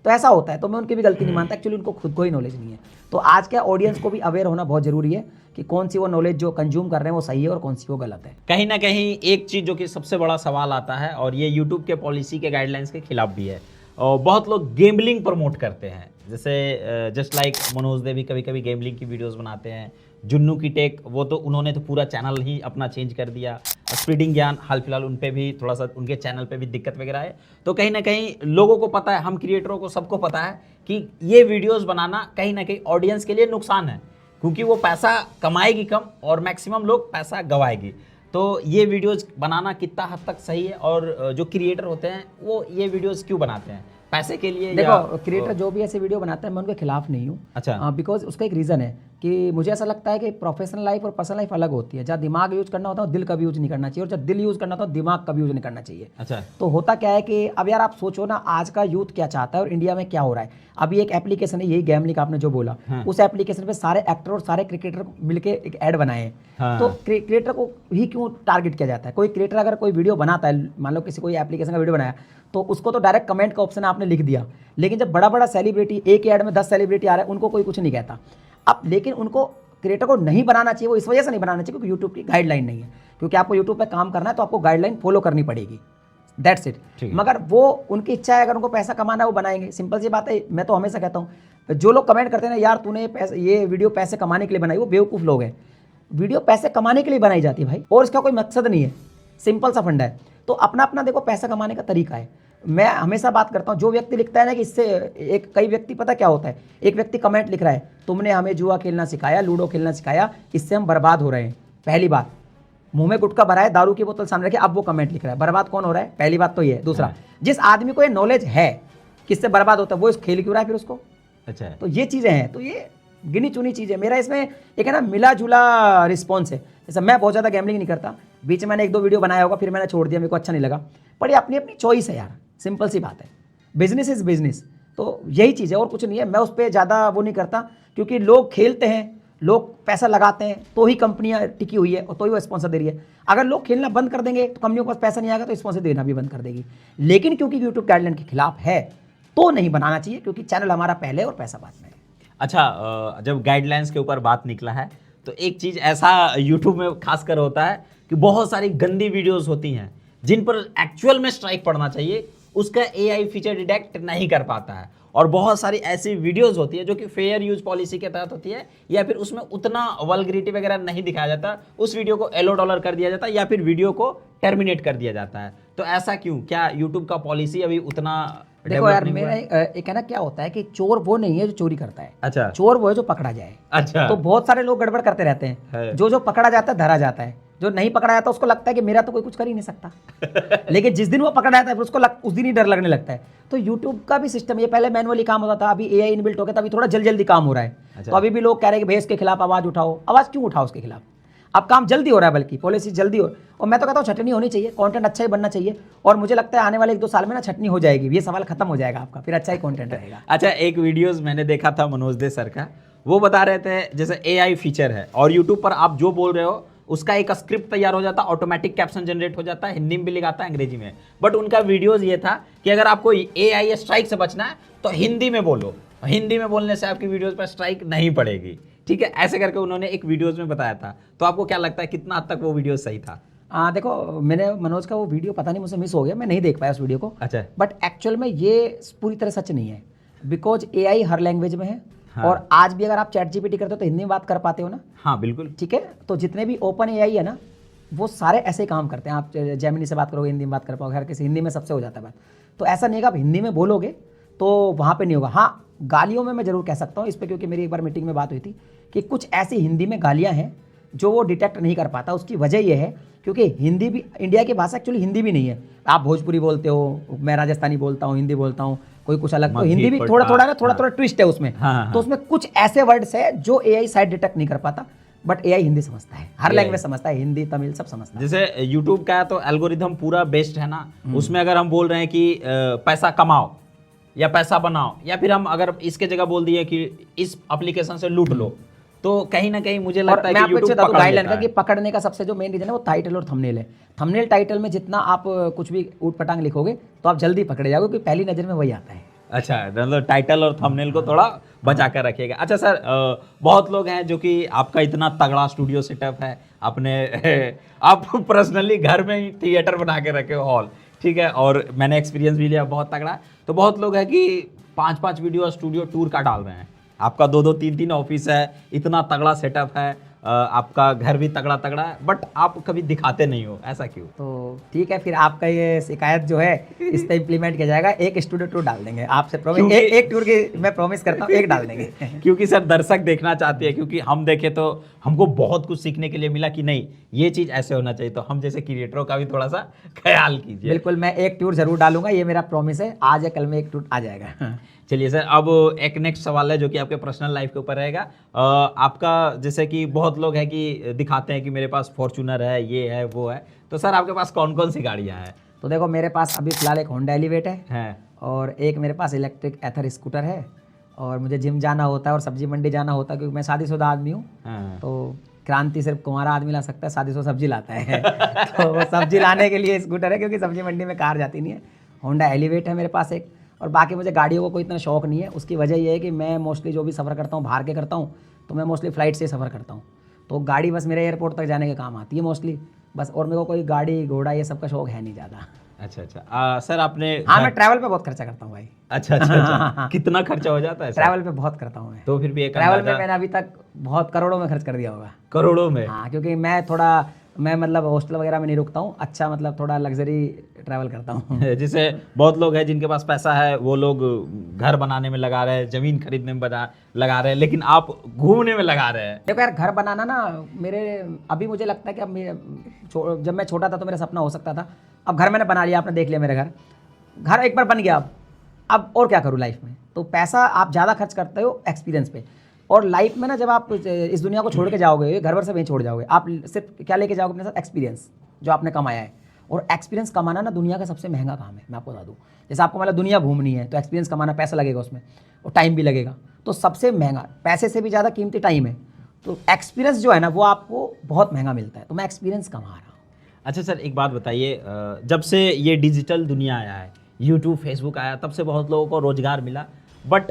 तो ऐसा होता है, तो मैं उनकी भी गलती नहीं मानता, एक्चुअली उनको खुद को ही नॉलेज नहीं है। तो आज के ऑडियंस को भी अवेयर होना बहुत जरूरी है कि कौन सी वो नॉलेज जो कंज्यूम कर रहे हैं वो सही है और कौन सी वो गलत है। कहीं ना कहीं एक चीज़ जो कि सबसे बड़ा सवाल आता है, और ये यूट्यूब के पॉलिसी के गाइडलाइंस के खिलाफ भी है, बहुत लोग गेमलिंग प्रमोट करते हैं, जैसे जस्ट लाइक मनोज देवी कभी कभी गेमलिंग की वीडियोस बनाते हैं, जुन्नू की टेक वो तो उन्होंने तो पूरा चैनल ही अपना चेंज कर दिया, स्पीडिंग ज्ञान हाल फिलहाल उन पे भी थोड़ा सा उनके चैनल पे भी दिक्कत वगैरह है। तो कहीं ना कहीं लोगों को पता है, हम क्रिएटरों को सबको पता है कि ये वीडियोस बनाना कहीं ना कहीं ऑडियंस के लिए नुकसान है, क्योंकि वो पैसा कमाएगी कम और मैक्सिमम लोग पैसा गवाएगी। तो ये वीडियोस बनाना कितना हद तक सही है, और जो क्रिएटर होते हैं वो ये वीडियोस क्यों बनाते हैं, पैसे के लिए? देखो क्रिएटर जो भी ऐसे वीडियो बनाता है मैं उनके खिलाफ नहीं हूँ। अच्छा। बिकॉज उसका एक रीज़न है कि मुझे ऐसा लगता है कि प्रोफेशनल लाइफ और पर्सनल लाइफ अलग होती है। जहाँ दिमाग यूज करना होता है दिल का भी यूज नहीं करना चाहिए, और जब दिल यूज करना होता है दिमाग का भी यूज नहीं करना चाहिए। अच्छा। तो होता क्या है कि अब यार आप सोचो ना, आज का यूथ क्या चाहता है और इंडिया में क्या हो रहा है। अभी एक एप्लीकेशन है, यही गेमलिंग आपने जो बोला, उस एप्लीकेशन पे सारे एक्टर और सारे क्रिकेटर मिलके एक ऐड बनाए हैं। तो क्रिएटर को ही क्यों टारगेट किया जाता है? कोई क्रिएटर अगर कोई वीडियो बनाता है, मान लो किसी कोई एप्लीकेशन का वीडियो बनाया, तो उसको तो डायरेक्ट कमेंट का ऑप्शन आपने लिख दिया। लेकिन जब बड़ा बड़ा सेलिब्रिटी, एक ऐड में 10 सेलिब्रिटी आ रहा है, उनको कोई कुछ नहीं कहता। अब लेकिन उनको क्रिएटर को नहीं बनाना चाहिए, वो इस वजह से नहीं बनाना चाहिए क्योंकि यूट्यूब की गाइडलाइन नहीं है। क्योंकि आपको यूट्यूब पे काम करना है तो आपको गाइडलाइन फॉलो करनी पड़ेगी, दैट्स इट। मगर वो उनकी इच्छा है, अगर उनको पैसा कमाना है वो बनाएंगे, सिंपल सी बात है। मैं तो हमेशा कहता हूँ जो लोग कमेंट करते हैं ना, यार तूने ये वीडियो पैसे कमाने के लिए बनाई, वो बेवकूफ़ लोग हैं। वीडियो पैसे कमाने के लिए बनाई जाती है भाई, और इसका कोई मकसद नहीं है, सिंपल सा फंडा है। तो अपना अपना देखो पैसा कमाने का तरीका है। मैं हमेशा बात करता हूँ, जो व्यक्ति लिखता है ना कि इससे एक, कई व्यक्ति पता क्या होता है, एक व्यक्ति कमेंट लिख रहा है, तुमने हमें जुआ खेलना सिखाया, लूडो खेलना सिखाया, इससे हम बर्बाद हो रहे हैं। पहली बात, मुंह में गुटखा भरा है, दारू की बोतल सामने रखी, अब वो कमेंट लिख रहा है, बर्बाद कौन हो रहा है? पहली बात तो ये है। दूसरा, जिस आदमी को ये नॉलेज है किससे बर्बाद होता है, वो इस खेल क्यों रहा है फिर उसको? अच्छा। तो ये चीज़ें हैं, तो ये गिनी चुनी चीज़ें। मेरा इसमें एक है ना मिला जुला रिस्पॉन्स है। जैसे मैं बहुत ज़्यादा गैम्बलिंग नहीं करता, बीच में मैंने 1-2 वीडियो बनाया होगा, फिर मैंने छोड़ दिया, मेरे को अच्छा नहीं लगा। पर ये अपनी अपनी चॉइस है यार, सिंपल सी बात है। बिजनेस इज बिजनेस, तो यही चीज़ है और कुछ नहीं है। मैं उस पर ज़्यादा वो नहीं करता, क्योंकि लोग खेलते हैं, लोग पैसा लगाते हैं, तो ही कंपनियां टिकी हुई है और तो ही वो स्पॉन्सर दे रही है। अगर लोग खेलना बंद कर देंगे तो कंपनियों के पास पैसा नहीं आएगा, तो स्पॉन्सर देना भी बंद कर देगी। लेकिन क्योंकि यूट्यूब गाइडलाइन के खिलाफ है तो नहीं बनाना चाहिए, क्योंकि चैनल हमारा पहले और पैसा बाद में है। अच्छा, जब गाइडलाइंस के ऊपर बात निकला है तो एक चीज़ ऐसा यूट्यूब में खासकर होता है कि बहुत सारी गंदी वीडियोस होती हैं जिन पर एक्चुअल में स्ट्राइक पड़ना चाहिए, उसका एआई फीचर डिटेक्ट नहीं कर पाता है। और बहुत सारी ऐसी वीडियोस होती है जो कि फेयर यूज पॉलिसी के तहत होती है, या फिर उसमें उतना वल्गरिटी वगैरह नहीं दिखाया जाता, उस वीडियो को $1 कर दिया जाता है या फिर वीडियो को टर्मिनेट कर दिया जाता है। तो ऐसा क्यों? क्या यूट्यूब का पॉलिसी अभी उतना देखो यार, मेरा एक है ना, क्या होता है कि चोर वो नहीं है जो चोरी करता है। अच्छा। चोर वो है जो पकड़ा जाए। अच्छा। तो बहुत सारे लोग गड़बड़ करते रहते हैं। जो पकड़ा जाता है धरा जाता है, जो नहीं पकड़ा जाता उसको लगता है कि मेरा तो कोई कुछ कर ही नहीं सकता। लेकिन जिस दिन वो पकड़ा जाता है फिर उसको उस दिन ही डर लगने लगता है। तो यूट्यूब का भी सिस्टम, ये पहले मैनुअली काम होता था, अभी एआई इनबिल्ट हो गया, तभी थोड़ा जल्दी काम हो रहा है। अच्छा। तो अभी भी लोग कह रहे हैं कि भैया इसके खिलाफ आवाज उठाओ। आवाज क्यों उठाओ उसके खिलाफ? अब काम जल्दी हो रहा है, बल्कि पॉलिसी जल्दी हो। और मैं तो कहता हूँ छटनी होनी चाहिए, कंटेंट अच्छा ही बनना चाहिए। और मुझे लगता है आने वाले 1-2 साल में ना छटनी हो जाएगी, ये सवाल खत्म हो जाएगा आपका, फिर अच्छा ही कंटेंट रहेगा। अच्छा, एक वीडियोस मैंने देखा था मनोज दे सर का, वो बता रहे थे जैसे एआई फीचर है और यूट्यूब पर आप जो बोल रहे हो उसका एक स्क्रिप्ट तैयार हो जाता है, ऑटोमेटिक कैप्शन जनरेट हो जाता है, हिंदी में भी लिखाता है, अंग्रेजी में। बट उनका वीडियोस ये था कि अगर आपको एआई स्ट्राइक से बचना है तो हिंदी में बोलो, हिंदी में बोलने से आपकी वीडियोस पर स्ट्राइक नहीं पड़ेगी। ठीक है, ऐसे करके उन्होंने एक वीडियोस में बताया था। तो आपको क्या लगता है कितना हद तक वो वीडियो सही था? देखो, मैंने मनोज का वो वीडियो पता नहीं मुझसे मिस हो गया, मैं नहीं देख पाया उस वीडियो को। अच्छा। बट एक्चुअल में ये पूरी तरह सच नहीं है, बिकॉज एआई हर लैंग्वेज में है। हाँ। और आज भी अगर आप चैट जीपीटी करते हो तो हिंदी में बात कर पाते हो ना? हाँ बिल्कुल। ठीक है, तो जितने भी ओपन एआई है ना, वो सारे ऐसे काम करते हैं। आप जेमिनी से बात करोगे हिंदी में बात कर पाओगे, हर किसी हिंदी में सबसे हो जाता है बात। तो ऐसा नहीं है कि आप हिंदी में बोलोगे तो वहाँ पे नहीं होगा। हाँ, गालियों में मैं जरूर कह सकता हूँ इस पर, क्योंकि मेरी एक बार मीटिंग में बात हुई थी कि कुछ ऐसी हिंदी में गालियाँ हैं जो वो डिटेक्ट नहीं कर पाता। उसकी वजह ये है क्योंकि हिंदी भी इंडिया की भाषा एक्चुअली हिंदी भी नहीं है। आप भोजपुरी बोलते हो, मैं राजस्थानी बोलता हूँ, हिंदी बोलता हूँ, कोई कुछ अलग। तो हिंदी भी थोड़ा थोड़ा ट्विस्ट है उसमें। तो उसमें कुछ ऐसे वर्ड्स है जो एआई शायद डिटेक्ट नहीं कर पाता, बट एआई हिंदी समझता है, हर लैंग्वेज समझता है, हिंदी तमिल सब समझता है। जैसे यूट्यूब का तो एल्गोरिथम पूरा बेस्ड है ना, उसमें अगर हम बोल रहे हैं कि पैसा कमाओ या पैसा बनाओ, या फिर हम अगर इसके जगह बोल दिए कि इस एप्लीकेशन से लूट लो, तो कहीं ना कहीं मुझे लगता है कि यूट्यूब गाइडलाइन का कि पकड़ने का सबसे जो मेन रीजन है वो टाइटल और थंबनेल है। थंबनेल टाइटल में जितना आप कुछ भी ऊट पटांग लिखोगे तो आप जल्दी पकड़े जाओगे, क्योंकि पहली नजर में वही आता है। अच्छा, मतलब टाइटल और थंबनेल को थोड़ा बचा कर रखिएगा। अच्छा सर, बहुत लोग हैं जो कि आपका इतना तगड़ा स्टूडियो सेटअप है, आपने आप पर्सनली घर में ही थिएटर बना के रखे हो, हॉल, ठीक है, और मैंने एक्सपीरियंस भी लिया बहुत तगड़ा। तो बहुत लोग है कि 5-5 वीडियो स्टूडियो टूर का डाल रहे हैं, आपका 2-2 3-3 ऑफिस है, इतना तगड़ा सेटअप है, आपका घर भी तगड़ा तगड़ा है, बट आप कभी दिखाते नहीं हो, ऐसा क्यों? तो ठीक है, फिर आपका ये शिकायत जो है इस पे इम्प्लीमेंट किया जाएगा। एक स्टूडियो टूर डाल देंगे आपसे, प्रॉमिस। एक टूर की मैं प्रॉमिस करता हूँ, एक डाल देंगे। क्योंकि सर दर्शक देखना चाहते हैं, क्योंकि हम देखे तो हमको बहुत कुछ सीखने के लिए मिला कि नहीं ये चीज़ ऐसे होना चाहिए, तो हम जैसे क्रिएटरों का भी थोड़ा सा ख्याल कीजिए। बिल्कुल, मैं एक टूर जरूर डालूंगा, ये मेरा प्रॉमिस है। आज या कल में एक टूर आ जाएगा। चलिए सर, अब एक नेक्स्ट सवाल है जो कि आपके पर्सनल लाइफ के ऊपर रहेगा। आपका जैसे कि बहुत लोग हैं कि दिखाते हैं कि मेरे पास फॉर्च्यूनर है, ये है वो है, तो सर आपके पास कौन कौन सी गाड़ियाँ हैं? तो देखो, मेरे पास अभी फिलहाल एक होंडा एलिवेट हैं। और एक मेरे पास इलेक्ट्रिक एथर स्कूटर है। और मुझे जिम जाना होता है और सब्जी मंडी जाना होता है, क्योंकि मैं शादीशुदा आदमी हूँ। हाँ। तो क्रांति सिर्फ कुंवारा आदमी ला सकता है, शादीशुदा सब्जी लाता है। तो वो सब्जी लाने के लिए स्कूटर है, क्योंकि सब्जी मंडी में कार जाती नहीं है। होंडा एलिवेट है मेरे पास एक। और बाकी मुझे गाड़ियों को कोई इतना शौक नहीं है। उसकी वजह ये है कि मैं मोस्टली जो भी सफ़र करता हूँ बाहर के करता हूँ, तो मैं मोस्टली फ़्लाइट से सफ़र करता हूँ। तो गाड़ी बस मेरे एयरपोर्ट तक जाने के काम आती है मोस्टली, बस। और मेरे को कोई गाड़ी घोड़ा ये सब का शौक है नहीं ज़्यादा। अच्छा, सर आपने हाँ, मैं ट्रैवल पे बहुत खर्चा करता हूँ भाई। अच्छा, कितना खर्चा हो जाता है सर? ट्रैवल पे बहुत करता हूँ मैं। तो फिर भी एक ट्रैवल में अंदाजा? मैंने अभी तक बहुत करोड़ों में खर्च कर दिया होगा। करोड़ों में? हाँ, क्योंकि मैं मतलब हॉस्टल वगैरह में नहीं रुकता हूँ। अच्छा, मतलब थोड़ा लग्जरी ट्रैवल करता हूँ। जैसे बहुत लोग हैं जिनके पास पैसा है, वो लोग घर बनाने में लगा रहे हैं, जमीन खरीदने में लगा रहे हैं, लेकिन आप घूमने में लगा रहे हैं। देखो यार, घर बनाना ना अभी मुझे लगता है कि अब जब मैं छोटा था तो मेरा सपना हो सकता था। अब घर मैंने बना लिया, आपने देख लिया मेरा घर एक बार बन गया। अब और क्या करूँ लाइफ में? तो पैसा आप ज़्यादा खर्च करते हो एक्सपीरियंस पे। और लाइफ में ना, जब आप इस दुनिया को छोड़ के जाओगे, घर भर से वहीं छोड़ जाओगे, आप सिर्फ क्या लेके जाओगे अपने साथ? एक्सपीरियंस जो आपने कमाया है। और एक्सपीरियंस कमाना ना दुनिया का सबसे महंगा काम है, मैं आपको बता दूं। जैसे आपको मतलब दुनिया घूमनी है तो एक्सपीरियंस कमाना, पैसा लगेगा उसमें और टाइम भी लगेगा। तो सबसे महंगा, पैसे से भी ज़्यादा कीमती टाइम है। तो एक्सपीरियंस जो है ना, वो आपको बहुत महंगा मिलता है। तो मैं एक्सपीरियंस कमा रहा हूँ। अच्छा सर, एक बात बताइए, जब से ये डिजिटल दुनिया आया है, यूट्यूब फेसबुक आया, तब से बहुत लोगों को रोजगार मिला, बट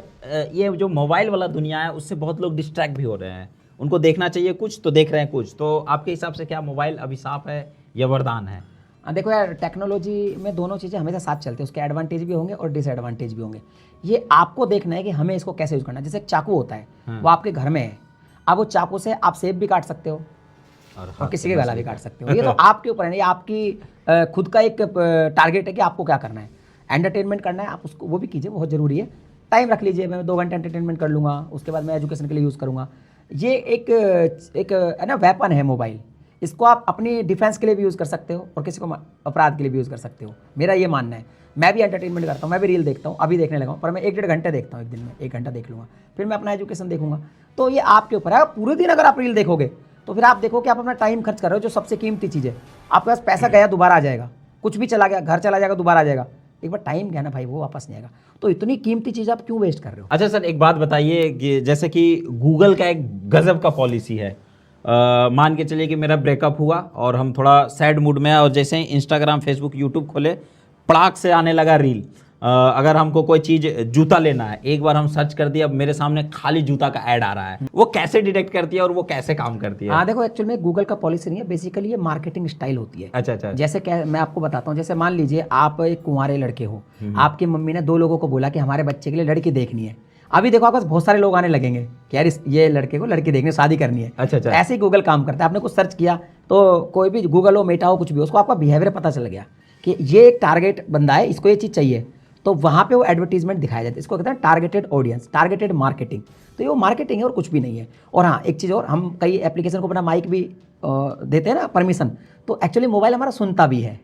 ये जो मोबाइल वाला दुनिया है उससे बहुत लोग डिस्ट्रैक्ट भी हो रहे हैं। उनको देखना चाहिए कुछ तो देख रहे हैं कुछ। तो आपके हिसाब से क्या मोबाइल अभिशाप है या वरदान है? देखो यार, टेक्नोलॉजी में दोनों चीज़ें हमेशा साथ चलती है। उसके एडवांटेज भी होंगे और डिसएडवांटेज भी होंगे। ये आपको देखना है कि हमें इसको कैसे यूज़ करना है। जैसे एक चाकू होता है, वो आपके घर में है। अब वो चाकू से आप सेब भी काट सकते हो और किसी के गला भी काट सकते हो। ये तो आपके ऊपर है। ये आपकी खुद का एक टारगेट है कि आपको क्या करना है। एंटरटेनमेंट करना है, आप उसको वो भी कीजिए, बहुत ज़रूरी है। टाइम रख लीजिए, मैं 2 घंटे एंटरटेनमेंट कर लूँगा, उसके बाद मैं एजुकेशन के लिए यूज़ करूँगा। ये एक है ना, वेपन है मोबाइल। इसको आप अपनी डिफेंस के लिए भी यूज़ कर सकते हो और किसी को अपराध के लिए भी यूज़ कर सकते हो। मेरा ये मानना है। मैं भी एंटरटेनमेंट करता हूँ, मैं भी रील देखता हूँ, अभी देखने लगा हूँ, पर मैं 1-1.5 घंटे देखता हूँ एक दिन में। 1 घंटा देख लूँगा, फिर मैं अपना एजुकेशन देखूँगा। तो ये आपके ऊपर है। पूरे दिन अगर आप रील देखोगे तो फिर आप देखो कि आप अपना टाइम खर्च कर रहे हो, जो सबसे कीमती चीज़ है। आपके पास पैसा गया, दोबारा आ जाएगा। कुछ भी चला गया, घर चला जाएगा, दोबारा आ जाएगा। एक बार टाइम गया ना भाई, वो वापस नहीं आएगा। तो इतनी कीमती चीज़ आप क्यों वेस्ट कर रहे हो? अच्छा सर, एक बात बताइए कि जैसे कि गूगल का एक गजब का पॉलिसी है। मान के चलिए कि मेरा ब्रेकअप हुआ और हम थोड़ा सैड मूड में है, और जैसे ही इंस्टाग्राम, फेसबुक, यूट्यूब खोले, पड़ाक से आने लगा रील। अगर हमको कोई चीज़, जूता लेना है, एक बार हम सर्च कर दिया, अब मेरे सामने खाली जूता का ऐड आ रहा है। वो कैसे डिटेक्ट करती है और वो कैसे काम करती है? हाँ देखो, एक्चुअल में गूगल का पॉलिसी नहीं है, बेसिकली ये मार्केटिंग स्टाइल होती है। अच्छा। जैसे क्या, मैं आपको बताता हूँ। जैसे मान लीजिए आप एक कुंवारे लड़के हो, आपकी मम्मी ने 2 लोगों को बोला कि हमारे बच्चे के लिए लड़की देखनी है। अभी देखो आपके पास बहुत सारे लोग आने लगेंगे कि यार ये लड़के को लड़की देखने, शादी करनी है। अच्छा। ऐसे ही गूगल काम करता है। आपने कुछ सर्च किया, तो कोई भी गूगल हो, मेटा हो, कुछ भी हो, उसको आपका बिहेवियर पता चल गया कि ये एक टारगेट बंदा है, इसको ये चीज़ चाहिए, तो वहाँ पे वो एडवर्टीजमेंट दिखाया जाता है। इसको कहते हैं टारगेटेड ऑडियंस, टारगेटेड मार्केटिंग। तो ये वो मार्केटिंग है और कुछ भी नहीं है। और हाँ, एक चीज़ और, हम कई एप्लीकेशन को अपना माइक भी देते हैं ना, परमिशन। तो एक्चुअली मोबाइल हमारा सुनता भी है।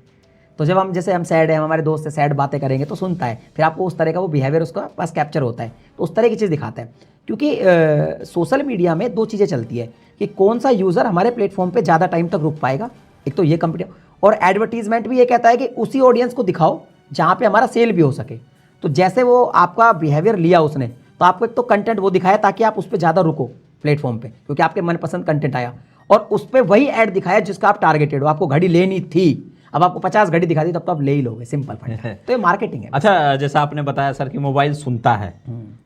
तो जब हम, जैसे हम सैड हैं, हमारे दोस्त से सैड बातें करेंगे तो सुनता है, फिर आपको उस तरह का वो बिहेवियर उसका पास कैप्चर होता है, तो उस तरह की चीज़ दिखाता है। क्योंकि सोशल मीडिया में 2 चीज़ें चलती है कि कौन सा यूज़र हमारे प्लेटफॉर्म पे ज़्यादा टाइम तक रुक पाएगा, एक तो ये कंपनी, और एडवर्टीजमेंट भी ये कहता है कि उसी ऑडियंस को दिखाओ जहाँ पे हमारा सेल भी हो सके। तो जैसे वो आपका बिहेवियर लिया उसने, तो आपको एक तो कंटेंट वो दिखाया ताकि आप उस पर ज़्यादा रुको प्लेटफॉर्म पे, क्योंकि आपके मनपसंद कंटेंट आया, और उस पर वही ऐड दिखाया जिसका आप टारगेटेड हो। आपको घड़ी लेनी थी, अब आपको 50 घड़ी दिखा दी, तब तो आप ले ही लोगे, सिंपल फंडा। तो ये मार्केटिंग है। अच्छा, जैसा आपने बताया सर कि मोबाइल सुनता है,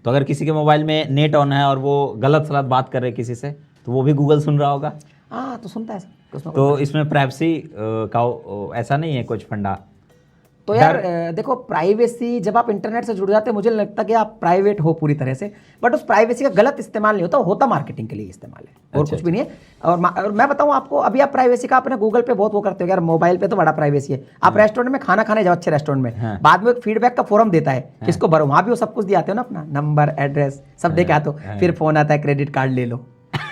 तो अगर किसी के मोबाइल में नेट ऑन है और वो गलत सलत बात कर रहे किसी से, तो वो भी गूगल सुन रहा होगा? हाँ, तो सुनता है। तो इसमें प्राइवेसी का ऐसा नहीं है कुछ फंडा? तो यार देखो, प्राइवेसी जब आप इंटरनेट से जुड़ जाते हैं, मुझे नहीं लगता कि आप प्राइवेट हो पूरी तरह से, बट उस प्राइवेसी का गलत इस्तेमाल नहीं होता, होता मार्केटिंग के लिए इस्तेमाल है, और अच्छा, कुछ भी नहीं है। और मैं बताऊं आपको, अभी आप प्राइवेसी का अपने गूगल पे बहुत वो करते हो यार, मोबाइल पे तो बड़ा प्राइवेसी है। आप रेस्टोरेंट में खाना खाने जाओ, अच्छे रेस्टोरेंट में, बाद में फीडबैक का फोरम देता है, किसको भरो, वहां भी वो सब कुछ दिए आते हो ना, अपना नंबर, एड्रेस सब दे के आते हो, फिर फोन आता है क्रेडिट कार्ड ले लो।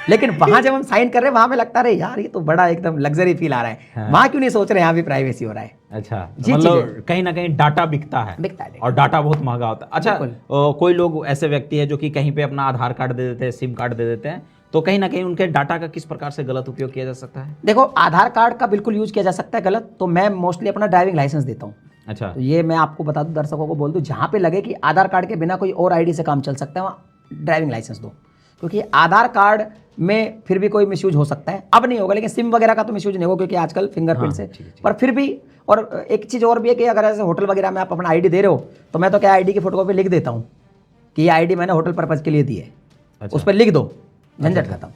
लेकिन वहां जब हम साइन कर रहे हैं, वहां में लगता है यार ये तो बड़ा एकदम लग्जरी फील आ रहा है, वहां क्यों नहीं सोच रहे यहाँ भी प्राइवेसी हो रहा है। अच्छा, जी, मतलब कहीं ना कहीं डाटा बिकता है, और डाटा बहुत महंगा होता है। अच्छा, कोई लोग ऐसे व्यक्ति है जो कि कहीं पे अपना आधार कार्ड दे देते हैं, सिम कार्ड दे देते हैं, तो कहीं ना कहीं उनके डाटा का किस प्रकार से गलत उपयोग किया जा सकता है? देखो, आधार कार्ड का बिल्कुल यूज किया जा सकता है गलत, तो मैं मोस्टली अपना ड्राइविंग लाइसेंस देता हूँ। अच्छा, तो ये मैं आपको बता दूं, दर्शकों को बोल दूं, जहां पे लगे कि आधार कार्ड के बिना कोई और आईडी से काम चल सकता है, वहाँ ड्राइविंग लाइसेंस दो, क्योंकि आधार कार्ड में फिर भी कोई मिसयूज हो सकता है। अब नहीं होगा, लेकिन सिम वगैरह का तो मिसयूज नहीं होगा, क्योंकि आजकल फिंगरप्रिंट से, पर फिर भी। और एक चीज़ और भी है कि अगर ऐसे होटल वगैरह में आप अपना आईडी दे रहे हो, तो मैं तो क्या आईडी की फोटोकॉपी लिख देता हूँ कि ये आईडी मैंने होटल पर्पज के लिए दी है। अच्छा, उस पर लिख दो, झंझट खत्म।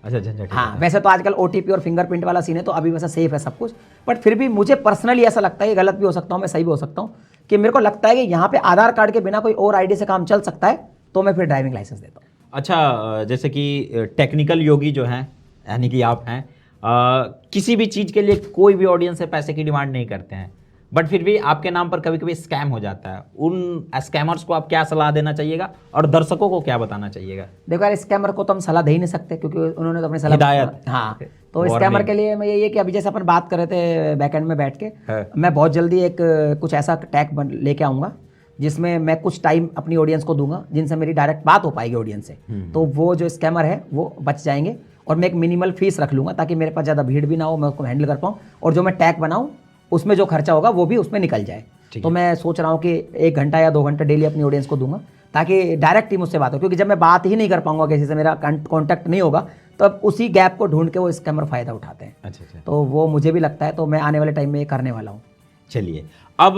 अच्छा, झंझट। हाँ, वैसे तो आजकल ओटीपी और फिंगरप्रिंट वाला सीन है, तो अभी वैसे सेफ है सब कुछ, बट फिर भी मुझे पर्सनली ऐसा लगता है, ये गलत भी हो सकता हूँ, मैं सही भी हो सकता हूँ, कि मेरे को लगता है कि यहाँ पे आधार कार्ड के बिना कोई और आईडी से काम चल सकता है, तो मैं फिर ड्राइविंग लाइसेंस देता हूँ। अच्छा, जैसे कि टेक्निकल योगी जो हैं, यानी कि आप हैं, किसी भी चीज़ के लिए कोई भी ऑडियंस से पैसे की डिमांड नहीं करते हैं, बट फिर भी आपके नाम पर कभी कभी स्कैम हो जाता है। उन स्कैमर्स को आप क्या सलाह देना चाहिएगा, और दर्शकों को क्या बताना चाहिएगा? देखो यार, स्कैमर को तो हम सलाह दे ही नहीं सकते, क्योंकि उन्होंने तो अपनी सलाह, हिदायत। हाँ, तो स्कैमर के लिए मैं ये कि अभी जैसे अपन बात कर रहे थे बैकएंड में बैठ के, मैं बहुत जल्दी एक कुछ ऐसा टैग लेके आऊँगा जिसमें मैं कुछ टाइम अपनी ऑडियंस को दूंगा, जिनसे मेरी डायरेक्ट बात हो पाएगी ऑडियंस से, तो वो जो स्कैमर है वो बच जाएंगे, और मैं एक मिनिमल फीस रख लूंगा, ताकि मेरे पास ज़्यादा भीड़ भी ना हो, मैं उसको हैंडल कर पाऊँ, और जो मैं टैग बनाऊँ उसमें जो खर्चा होगा वो भी उसमें निकल जाए। तो मैं सोच रहा हूँ कि 1 घंटा या 2 घंटे डेली अपनी ऑडियंस को दूंगा, ताकि डायरेक्ट ही मुझसे बात हो, क्योंकि जब मैं बात ही नहीं कर पाऊंगा किसी से, मेरा कॉन्टैक्ट नहीं होगा, तो अब उसी गैप को ढूंढ के वो स्कैमर फायदा उठाते हैं। अच्छा, तो वो मुझे भी लगता है, तो मैं आने वाले टाइम में ये करने वाला हूँ। चलिए, अब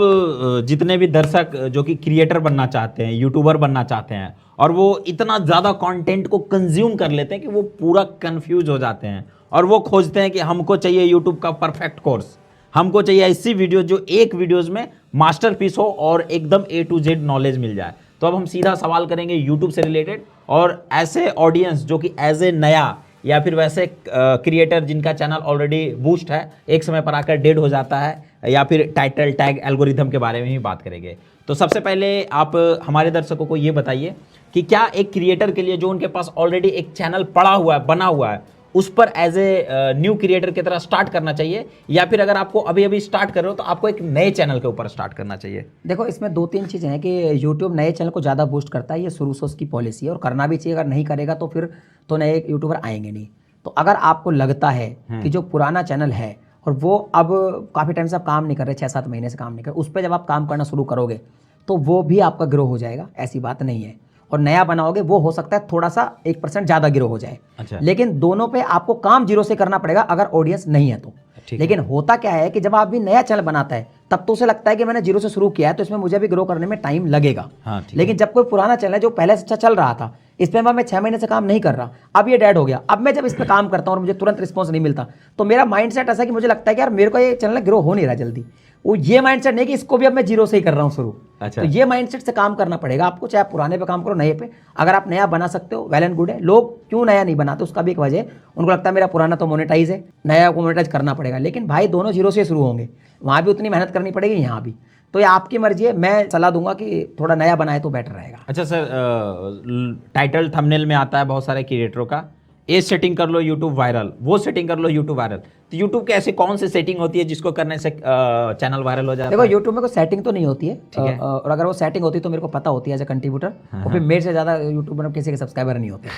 जितने भी दर्शक जो कि क्रिएटर बनना चाहते हैं, यूट्यूबर बनना चाहते हैं, और वो इतना ज़्यादा कंटेंट को कंज्यूम कर लेते हैं कि वो पूरा कंफ्यूज हो जाते हैं, और वो खोजते हैं कि हमको चाहिए यूट्यूब का परफेक्ट कोर्स, हमको चाहिए ऐसी वीडियो जो एक वीडियोज़ में मास्टरपीस हो और एकदम A to Z नॉलेज मिल जाए। तो अब हम सीधा सवाल करेंगे यूट्यूब से रिलेटेड, और ऐसे ऑडियंस जो कि एज ए नया, या फिर वैसे क्रिएटर जिनका चैनल ऑलरेडी बूस्ट है, एक समय पर आकर डेड हो जाता है, या फिर टाइटल टैग एल्गोरिथम के बारे में ही बात करेंगे। तो सबसे पहले आप हमारे दर्शकों को ये बताइए कि क्या एक क्रिएटर के लिए जो उनके पास ऑलरेडी एक चैनल पड़ा हुआ है, बना हुआ है, उस पर एज ए न्यू क्रिएटर की तरह स्टार्ट करना चाहिए, या फिर अगर आपको अभी अभी स्टार्ट कर रहे हो तो आपको एक नए चैनल के ऊपर स्टार्ट करना चाहिए? देखो, इसमें 2-3 चीज़ें हैं कि यूट्यूब नए चैनल को ज़्यादा बूस्ट करता है, ये शुरू से उसकी पॉलिसी है, और करना भी चाहिए। अगर नहीं करेगा तो फिर तो नए यूट्यूबर आएंगे नहीं। तो अगर आपको लगता है कि जो पुराना चैनल है और वो अब काफ़ी टाइम से आप काम नहीं कर रहे, 6-7 महीने से काम नहीं कर रहे, उस पर जब आप काम करना शुरू करोगे तो वो भी आपका ग्रो हो जाएगा, ऐसी बात नहीं है। और नया बनाओगे वो हो सकता है थोड़ा सा 1% ज़्यादा ग्रो हो जाए। अच्छा। लेकिन दोनों पे आपको काम जीरो से करना पड़ेगा अगर ऑडियंस नहीं है तो। लेकिन होता क्या है कि जब आप भी नया चैनल बनाता है तब तो उसे लगता है कि मैंने जीरो से शुरू किया है, तो इसमें मुझे भी ग्रो करने में टाइम लगेगा। लेकिन जब कोई पुराना चैनल है जो पहले से अच्छा चल रहा था, इस पर मैं 6 महीने से काम नहीं कर रहा, अब ये डेड हो गया, अब मैं जब इस पर काम करता हूँ और मुझे तुरंत रिस्पॉन्स नहीं मिलता, तो मेरा माइंडसेट ऐसा है कि मुझे लगता है कि यार मेरे को ये चैनल ग्रो हो नहीं रहा जल्दी। वो ये माइंडसेट नहीं कि इसको भी अब मैं जीरो से ही कर रहा हूँ शुरू। अच्छा। तो ये माइंडसेट से काम करना पड़ेगा आपको, चाहे पुराने पे काम करो नए पे। अगर आप नया बना सकते हो वेल एंड गुड है। लोग क्यों नया नहीं बनाते उसका भी एक वजह है, उनको लगता है मेरा पुराना तो मोनेटाइज है, नया को मोनेटाइज करना पड़ेगा। लेकिन भाई दोनों जीरो से शुरू होंगे, वहाँ भी उतनी मेहनत करनी पड़ेगी, यहाँ भी। तो ये आपकी मर्जी है, मैं सलाह दूंगा कि थोड़ा नया बनाए तो बेटर रहेगा। अच्छा सर, टाइटल थंबनेल में आता है बहुत सारे क्रिएटरों का, ये सेटिंग कर लो यूट्यूब वायरल, वो सेटिंग कर लो यूट्यूब वायरल। तो यूट्यूब के ऐसे कौन सी सेटिंग होती है जिसको करने से चैनल वायरल हो जाता है? देखो यूट्यूब में कोई सेटिंग तो नहीं होती है, ठीक है? और अगर वो सेटिंग होती तो मेरे को पता होती है एज ए कंट्रीब्यूटर, और फिर मेरे से ज़्यादा यूट्यूब में किसी के सब्सक्राइबर नहीं होते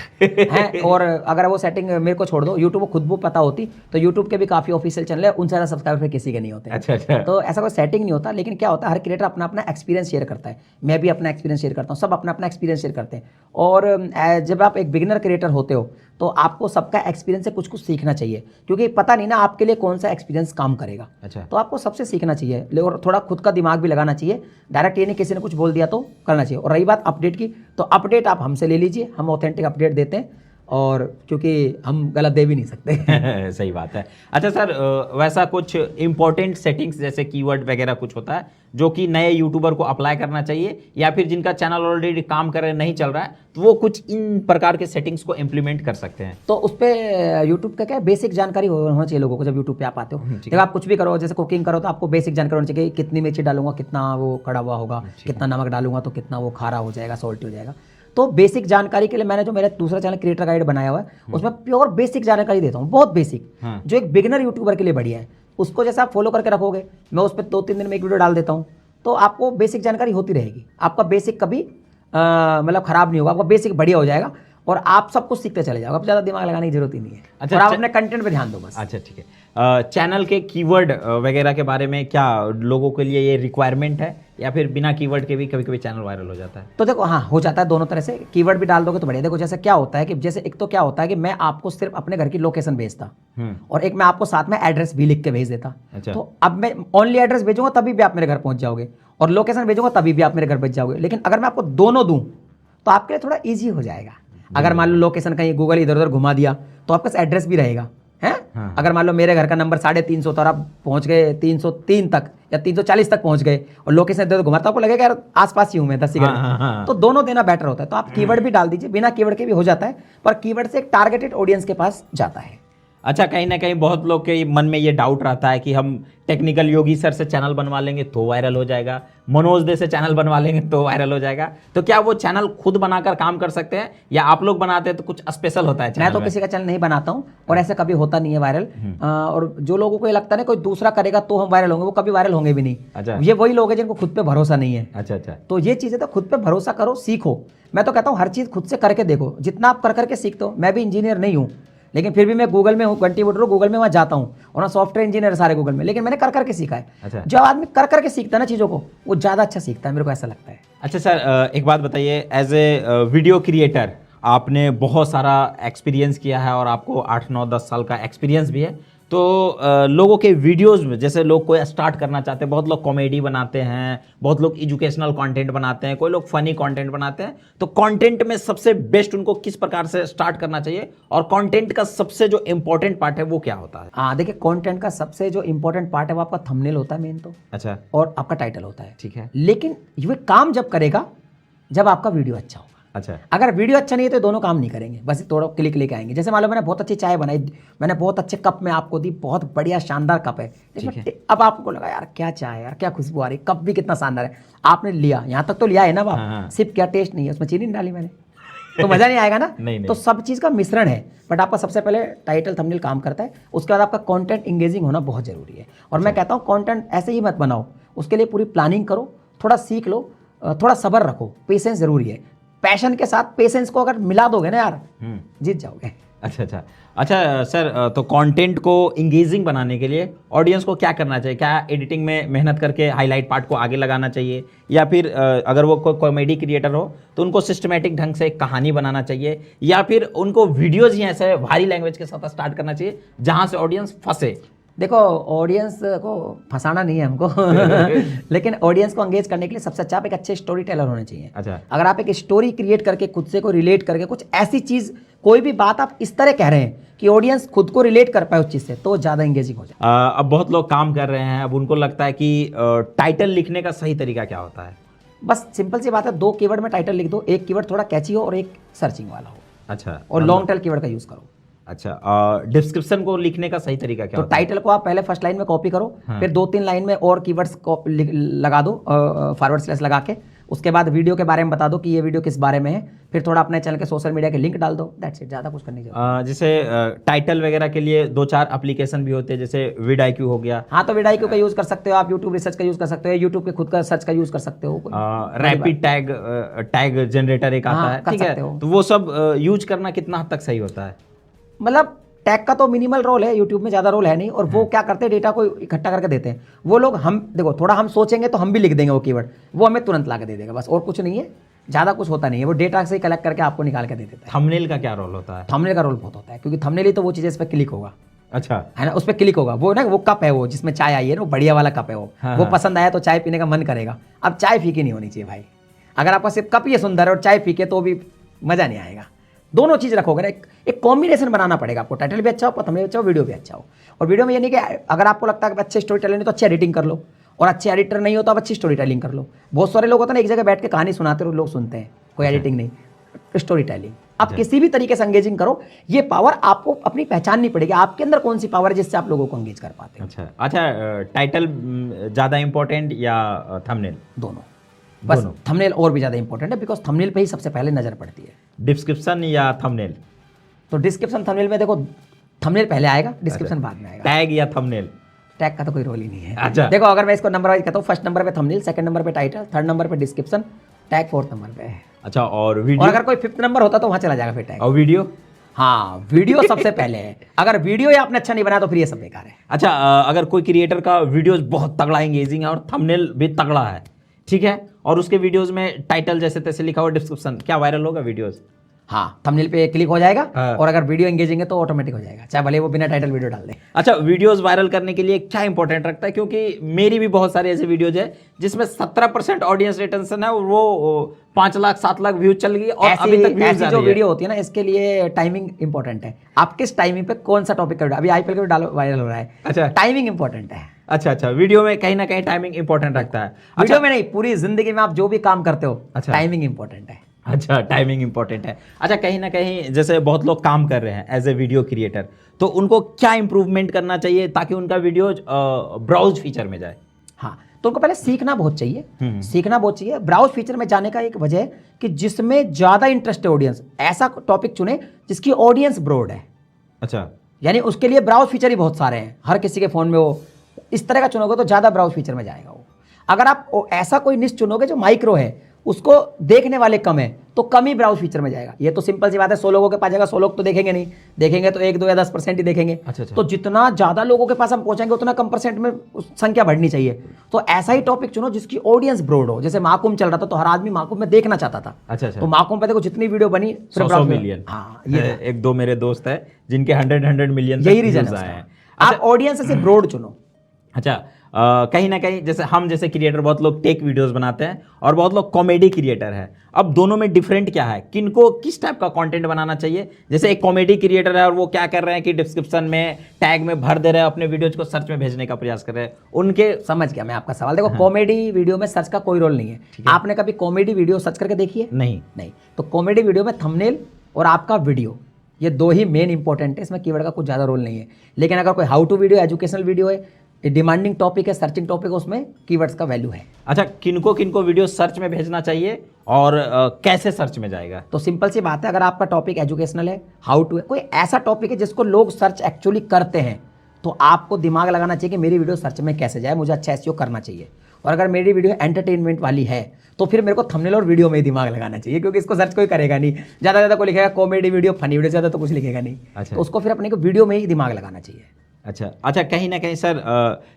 हैं। और अगर वो सेटिंग मेरे को छोड़ दो, यूट्यूब को खुद वो पता होती, तो यूट्यूब के भी काफ़ी ऑफिशियल चैनल है, उनसे ज़्यादा सब्सक्राइबर फिर किसी के नहीं होते। अच्छा। तो ऐसा कोई सेटिंग नहीं होता। लेकिन क्या होता है, हर क्रिएटर अपना अपना एक्सपीरियंस शेयर करता है, मैं भी अपना एक्सपीरियंस शेयर करता हूँ, सब अपना अपना एक्सपीरियंस शेयर करते हैं। और जब आप एक बिगिनर क्रिएटर होते हो तो आपको सबका एक्सपीरियंस से कुछ कुछ सीखना चाहिए, क्योंकि पता नहीं ना आपके लिए कौन सा एक्सपीरियंस काम करेगा। अच्छा। तो आपको सबसे सीखना चाहिए और थोड़ा खुद का दिमाग भी लगाना चाहिए। डायरेक्ट ये नहीं किसी ने कुछ बोल दिया तो करना चाहिए। और रही बात अपडेट की, तो अपडेट आप हमसे ले लीजिए, हम ऑथेंटिक अपडेट देते हैं। और क्योंकि हम गलत दे भी नहीं सकते। सही बात है। अच्छा सर, वैसा कुछ इंपॉर्टेंट सेटिंग्स जैसे कीवर्ड वगैरह कुछ होता है जो कि नए यूट्यूबर को अप्लाई करना चाहिए, या फिर जिनका चैनल ऑलरेडी काम कर रहे नहीं चल रहा है तो वो कुछ इन प्रकार के सेटिंग्स को इम्प्लीमेंट कर सकते हैं? तो उस पर यूट्यूब का क्या बेसिक जानकारी होना चाहिए लोगों को जब यूट्यूब पे आप आते हो। जब आप कुछ भी करो, जैसे कुकिंग करो तो आपको बेसिक जानकारी होनी चाहिए कि कितनी मिर्ची डालूंगा, कितना वो कड़ा हुआ होगा, कितना नमक डालूंगा तो कितना वो खारा हो जाएगा, सॉल्टी हो जाएगा। तो बेसिक जानकारी के लिए मैंने जो मेरा दूसरा चैनल क्रिएटर गाइड बनाया हुआ है उसमें प्योर बेसिक जानकारी देता हूँ, बहुत बेसिक, जो एक बिगिनर यूट्यूबर के लिए बढ़िया है। उसको जैसे आप फॉलो करके रखोगे, मैं उस पर 2-3 दिन में एक वीडियो डाल देता हूँ, तो आपको बेसिक जानकारी होती रहेगी। आपका बेसिक कभी मतलब खराब नहीं होगा, आपका बेसिक बढ़िया हो जाएगा और आप सब कुछ सीखते चले जाओगे। अब ज़्यादा दिमाग लगाने की जरूरत ही नहीं है। अच्छा, और आप अपने कंटेंट पे ध्यान दो बस। अच्छा ठीक है। चैनल के कीवर्ड वगैरह के बारे में क्या लोगों के लिए ये रिक्वायरमेंट है, या फिर बिना कीवर्ड के भी कभी कभी चैनल वायरल हो जाता है? तो देखो, हाँ हो जाता है दोनों तरह से। कीवर्ड भी डाल दोगे तो बढ़िया। देखो जैसे क्या होता है कि जैसे एक तो क्या होता है कि मैं आपको सिर्फ अपने घर की लोकेशन भेजता और एक मैं आपको साथ में एड्रेस भी लिख के भेज देता। अच्छा। तो अब मैं ओनली एड्रेस भेजूंगा तभी भी आप मेरे घर पहुंच जाओगे, और लोकेशन भेजूंगा तभी भी आप मेरे घर पहुंच जाओगे। लेकिन अगर मैं आपको दोनों दूं तो आपके लिए थोड़ा ईजी हो जाएगा। अगर मान लो लोकेशन कहीं गूगल इधर उधर घुमा दिया तो आपके पास एड्रेस भी रहेगा है। हाँ। अगर मान लो मेरे घर का नंबर 350 था और आप पहुंच गए 303 तक या 340 तक पहुंच गए और लोकेशन इधर घुमा, तो आपको लगेगा यार आसपास ही हूं मैं 10 ही घर। तो दोनों देना बेटर होता है। तो आप कीवर्ड भी डाल दीजिए, बिना कीवर्ड के भी हो जाता है, पर कीवर्ड से एक टारगेटेड ऑडियंस के पास जाता है। अच्छा, कहीं ना कहीं बहुत लोग के मन में ये डाउट रहता है कि हम टेक्निकल योगी सर से चैनल बनवा लेंगे तो वायरल हो जाएगा, मनोज दे से चैनल बनवा लेंगे तो वायरल हो जाएगा। तो क्या वो चैनल खुद बनाकर काम कर सकते हैं, या आप लोग बनाते हैं तो कुछ स्पेशल होता है? मैं तो किसी का चैनल नहीं बनाता हूं और ऐसा कभी होता नहीं है वायरल। और जो लोगों को ये लगता है ना कोई दूसरा करेगा तो हम वायरल होंगे, वो कभी वायरल होंगे भी नहीं। अच्छा। ये वही लोग हैं जिनको खुद पे भरोसा नहीं है। अच्छा अच्छा। तो ये चीजें तो खुद पे भरोसा करो, सीखो। मैं तो कहता हूँ हर चीज खुद से करके देखो, जितना आप कर करके सीखते हो। मैं भी इंजीनियर नहीं हूँ, लेकिन फिर भी मैं गूगल में हूँ, कंट्रीब्यूटर हूँ गूगल में, वहाँ जाता हूँ और ना सॉफ्टवेयर इंजीनियर सारे गूगल में, लेकिन मैंने कर करके सीखा है। अच्छा। जब आदमी कर करके सीखता है ना चीज़ों को, वो ज़्यादा अच्छा सीखता है, मेरे को ऐसा लगता है। अच्छा सर, एक बात बताइए, एज ए वीडियो क्रिएटर आपने बहुत सारा एक्सपीरियंस किया है और आपको 8, 9, 10 साल का एक्सपीरियंस भी है। तो लोगों के वीडियोस में, जैसे लोग कोई स्टार्ट करना चाहते हैं, बहुत लोग कॉमेडी बनाते हैं, बहुत लोग एजुकेशनल कंटेंट बनाते हैं, कोई लोग फनी कंटेंट बनाते हैं, तो कंटेंट में सबसे बेस्ट उनको किस प्रकार से स्टार्ट करना चाहिए, और कंटेंट का सबसे जो इंपॉर्टेंट पार्ट है वो क्या होता है? हाँ देखिए, कंटेंट का सबसे जो इंपॉर्टेंट पार्ट है वो आपका थंबनेल होता है मेन तो। अच्छा। और आपका टाइटल होता है। ठीक है। लेकिन ये काम जब करेगा जब आपका वीडियो अच्छा होगा। अच्छा। अगर वीडियो अच्छा नहीं है तो दोनों काम नहीं करेंगे, बस थोड़ा क्लिक लेके आएंगे। जैसे मान लो मैंने बहुत अच्छी चाय बनाई, मैंने बहुत अच्छे कप में आपको दी, बहुत बढ़िया शानदार कप है, अब आपको लगा यार क्या चाय, यार क्या खुशबू आ रही, कप भी कितना शानदार है, आपने लिया, यहाँ तक तो लिया है ना आप, सिर्फ क्या टेस्ट नहीं है, उसमें चीनी नहीं डाली मैंने, तो मजा नहीं आएगा ना। नहीं। तो सब चीज़ का मिश्रण है, बट आपका सबसे पहले टाइटल थंबनेल काम करता है, उसके बाद आपका कंटेंट इंगेजिंग होना बहुत जरूरी है। और मैं कहता हूँ कंटेंट ऐसे ही मत बनाओ, उसके लिए पूरी प्लानिंग करो, थोड़ा सीख लो, थोड़ा सब्र रखो, पेशेंस जरूरी है। पैशन के साथ पेशेंस को अगर मिला दोगे ना यार, जीत जाओगे। अच्छा अच्छा। अच्छा सर, तो कंटेंट को इंगेजिंग बनाने के लिए ऑडियंस को क्या करना चाहिए? क्या एडिटिंग में मेहनत करके हाईलाइट पार्ट को आगे लगाना चाहिए, या फिर अगर वो कोई कॉमेडी क्रिएटर हो तो उनको सिस्टमेटिक ढंग से एक कहानी बनाना चाहिए, या फिर उनको वीडियोज ही ऐसे भारी लैंग्वेज के साथ स्टार्ट करना चाहिए जहां से ऑडियंस फंसे? देखो, ऑडियंस को फंसाना नहीं है हमको लेकिन ऑडियंस को एंगेज करने के लिए सबसे अच्छा आप एक अच्छे स्टोरी टेलर होने चाहिए। अच्छा। अगर आप एक स्टोरी क्रिएट करके खुद से को रिलेट करके कुछ ऐसी चीज, कोई भी बात आप इस तरह कह रहे हैं कि ऑडियंस खुद को रिलेट कर पाए उस चीज से, तो ज्यादा एंगेजिंग हो जाए। अब बहुत लोग काम कर रहे हैं, अब उनको लगता है कि टाइटल लिखने का सही तरीका क्या होता है? बस सिंपल सी बात है, 2 कीवर्ड में टाइटल लिख दो, एक कीवर्ड थोड़ा कैची हो और एक सर्चिंग वाला हो। अच्छा। और लॉन्ग टेल कीवर्ड का यूज करो। अच्छा, डिस्क्रिप्शन को लिखने का सही तरीका क्या तो होता है? टाइटल को आप पहले फर्स्ट लाइन में कॉपी करो, फिर 2-3 लाइन में और कीवर्ड्स को लगा दो, फॉरवर्ड स्लैश लगा के, उसके बाद वीडियो के बारे में बता दो कि ये वीडियो किस बारे में है, फिर थोड़ा अपने चैनल के सोशल मीडिया के लिंक डाल दो, दैट्स इट, ज्यादा कुछ करने की जरूरत। जैसे टाइटल वगैरह के लिए 2-4 एप्लीकेशन भी होते हैं, जैसे vidIQ हो गया। हाँ, तो vidIQ का यूज कर सकते हो आप, यूट्यूब रिसर्च का यूज कर सकते हो, यूट्यूब के खुद का सर्च का यूज कर सकते हो, रैपिड टैग जनरेटर एक आता है, ठीक है, तो वो सब यूज करना कितना हद तक सही होता है? मतलब टैग का तो मिनिमल रोल है, यूट्यूब में ज़्यादा रोल है नहीं, और वो क्या करते हैं, डेटा को इकट्ठा करके देते हैं वो लोग। हम देखो, थोड़ा हम सोचेंगे तो हम भी लिख देंगे वो कीवर्ड, वो हमें तुरंत ला के दे देगा, बस और कुछ नहीं है, ज़्यादा कुछ होता नहीं है, वो डेटा से ही कलेक्ट करके आपको निकाल के दे देता है। थंबनेल का क्या रोल होता है? थंबनेल का रोल बहुत होता है, क्योंकि थंबनेल ही तो वो चीज़ इस पर क्लिक होगा। अच्छा, है ना, उस पर क्लिक होगा, वो ना वो कप है, वो जिसमें चाय आई है ना, वो बढ़िया वाला कप है वो। हाँ, वो पसंद आया तो चाय पीने का मन करेगा। अब चाय फीकी नहीं होनी चाहिए भाई, अगर आपका सिर्फ कप ही सुंदर है और चाय फीके तो भी मज़ा नहीं आएगा। दोनों चीज़ रखोगे ना, एक कॉम्बिनेशन बनाना पड़ेगा आपको। टाइटल भी अच्छा हो, थंबनेल भी अच्छा हो, वीडियो भी अच्छा हो। और वीडियो में ये नहीं कि अगर आपको लगता है कि अच्छे स्टोरी टेलर नहीं तो अच्छी एडिटिंग कर लो, और अच्छे एडिटर नहीं हो तो आप अच्छी स्टोरी टेलिंग कर लो। बहुत सारे लोग होते हैं ना एक जगह बैठ के कहानी सुनाते रहो, लोग सुनते हैं, कोई एडिटिंग नहीं, स्टोरी टेलिंग। आप किसी भी तरीके से एंगेजिंग करो, ये पावर आपको अपनी पहचाननी पड़ेगी, आपके अंदर कौन सी पावर है जिससे आप लोगों को एंगेज कर पाते हैं। अच्छा अच्छा, टाइटल ज़्यादा इंपॉर्टेंट या थंबनेल? दोनों, बस थंबनेल और भी ज़्यादा इंपॉर्टेंट है, बिकॉज थंबनेल पे ही सबसे पहले नजर पड़ती है। डिस्क्रिप्शन या थंबनेल? तो डिस्क्रिप्शन थंबनेल में देखो, थंबनेल पहले आएगा, डिस्क्रिप्शन बाद में आएगा। टैग या थंबनेल? टैग का तो कोई रोल ही नहीं है। अच्छा। देखो अगर मैं इसको नंबर वाइज कहता हूँ, फर्स्ट नंबर पे थंबनेल, सेकंड नंबर पे टाइटल, थर्ड नंबर पे डिस्क्रिप्शन, टैग फोर्थ नंबर पे है। अच्छा, और और वीडियो? अगर कोई फिफ्थ नंबर होता तो वहां चला जाएगा फिर टैग। और वीडियो? हाँ, वीडियो सबसे पहले है। अगर वीडियो ही आपने अच्छा नहीं बनाया तो फिर ये सब बेकार है। अच्छा, अगर कोई क्रिएटर का वीडियोस बहुत तगड़ा एंगेजिंग है और थंबनेल भी तगड़ा है, ठीक है, और उसके वीडियोस में टाइटल जैसे तैसे लिखा हुआ डिस्क्रिप्शन, क्या वायरल होगा वीडियोस? हाँ, थंबनेल पे क्लिक हो जाएगा। हाँ। और अगर वीडियो एंगेजिंग है तो ऑटोमेटिक हो जाएगा, चाहे भले वो बिना टाइटल वीडियो डाल दे। अच्छा, वीडियोस वायरल करने के लिए क्या इंपॉर्टेंट रखता है? क्योंकि मेरी भी बहुत सारे ऐसे वीडियोज है जिसमें 17% ऑडियंस रिटेंशन है और वो 5 लाख 7 लाख व्यूज चल गई और अभी तक व्यूज ऐसी जो वीडियो होती है ना, इसके लिए टाइमिंग इंपॉर्टेंट है। आप किस टाइमिंग पे कौन सा टॉपिक कर, अभी आईपीएल का डालो वायरल हो रहा है। अच्छा। टाइमिंग इंपॉर्टेंट है। अच्छा अच्छा, वीडियो में कहीं ना कहीं टाइमिंग इंपॉर्टेंट रखता है। वीडियो में नहीं, पूरी जिंदगी में आप जो भी काम करते हो, अच्छा। टाइमिंग इंपॉर्टेंट है। अच्छा, टाइमिंग इंपॉर्टेंट है। अच्छा, कहीं ना कहीं जैसे बहुत लोग काम कर रहे हैं एज ए वीडियो क्रिएटर, तो उनको क्या इंप्रूवमेंट करना चाहिए ताकि उनका वीडियो ब्राउज फीचर में जाए? हाँ, तो उनको पहले सीखना बहुत चाहिए। सीखना बहुत चाहिए। ब्राउज फीचर में जाने का एक वजह है कि जिसमें ज्यादा इंटरेस्ट है ऑडियंस, ऐसा टॉपिक चुने जिसकी ऑडियंस ब्रॉड है। अच्छा, यानी उसके लिए ब्राउज फीचर ही बहुत सारे हैं, हर किसी के फोन में वो इस तरह का चुनोगे तो ज्यादा ब्राउज फीचर में जाएगा वो। अगर आप ऐसा कोई निश चुनोगे जो माइक्रो है, उसको देखने वाले कम है, तो कम ही ब्राउज फीचर में जाएगा। ये तो सिंपल सी बात है, 100 लोगों के पास जाएगा, 100 लोग तो देखेंगे नहीं, देखेंगे तो 1 2 या 10% ही देखेंगे। अच्छा। तो जितना ज्यादा लोगों के पास हम पहुंचेंगे उतना कम परसेंट में संख्या बढ़नी चाहिए। तो ऐसा ही टॉपिक चुनो जिसकी ऑडियंस ब्रॉड हो। जैसे माकुम चल रहा था तो हर आदमी माकुम में देखना चाहता था। अच्छा। तो माकुम पे देखो जितनी वीडियो बनी 100 मिलियन। हाँ, ये एक दो मेरे दोस्त है जिनके 100 मिलियन यही रीजन है। आप ऑडियंस से ब्रॉड चुनो। अच्छा, कहीं ना कहीं जैसे हम जैसे क्रिएटर, बहुत लोग टेक वीडियोस बनाते हैं और बहुत लोग कॉमेडी क्रिएटर है। अब दोनों में डिफरेंट क्या है? किनको किस टाइप का कंटेंट बनाना चाहिए? जैसे एक कॉमेडी क्रिएटर है और वो क्या कर रहे हैं कि डिस्क्रिप्शन में टैग में भर दे रहे हैं, अपने वीडियोज को सर्च में भेजने का प्रयास कर रहे हैं। उनके समझ गया मैं आपका सवाल। देखो, कॉमेडी वीडियो में सर्च का कोई रोल नहीं है। आपने कभी कॉमेडी वीडियो सर्च करके देखी है? नहीं। तो कॉमेडी वीडियो में थंबनेल और आपका वीडियो, ये दो ही मेन इंपॉर्टेंट है। इसमें कीवर्ड का कुछ ज़्यादा रोल नहीं है। लेकिन अगर कोई how to video, educational video है, डिमांडिंग टॉपिक है, सर्चिंग टॉपिक है, उसमें कीवर्ड्स का वैल्यू है। अच्छा, किनको किनको वीडियो सर्च में भेजना चाहिए और कैसे सर्च में जाएगा? तो सिंपल सी बात है, अगर आपका टॉपिक एजुकेशनल है, हाउ टू है, कोई ऐसा टॉपिक है जिसको लोग सर्च एक्चुअली करते हैं, तो आपको दिमाग लगाना चाहिए कि मेरी वीडियो सर्च में कैसे जाए, मुझे अच्छा एसईओ करना चाहिए। और अगर मेरी वीडियो एंटरटेनमेंट वाली है तो फिर मेरे को थंबनेल और वीडियो में ही दिमाग लगाना चाहिए, क्योंकि इसको सर्च कोई करेगा नहीं। ज़्यादा कोई लिखेगा कॉमेडी वीडियो, फनी वीडियो, ज़्यादा तो कुछ लिखेगा नहीं। अच्छा। तो उसको फिर अपने को वीडियो में ही दिमाग लगाना चाहिए। अच्छा, कहीं ना कहीं सर,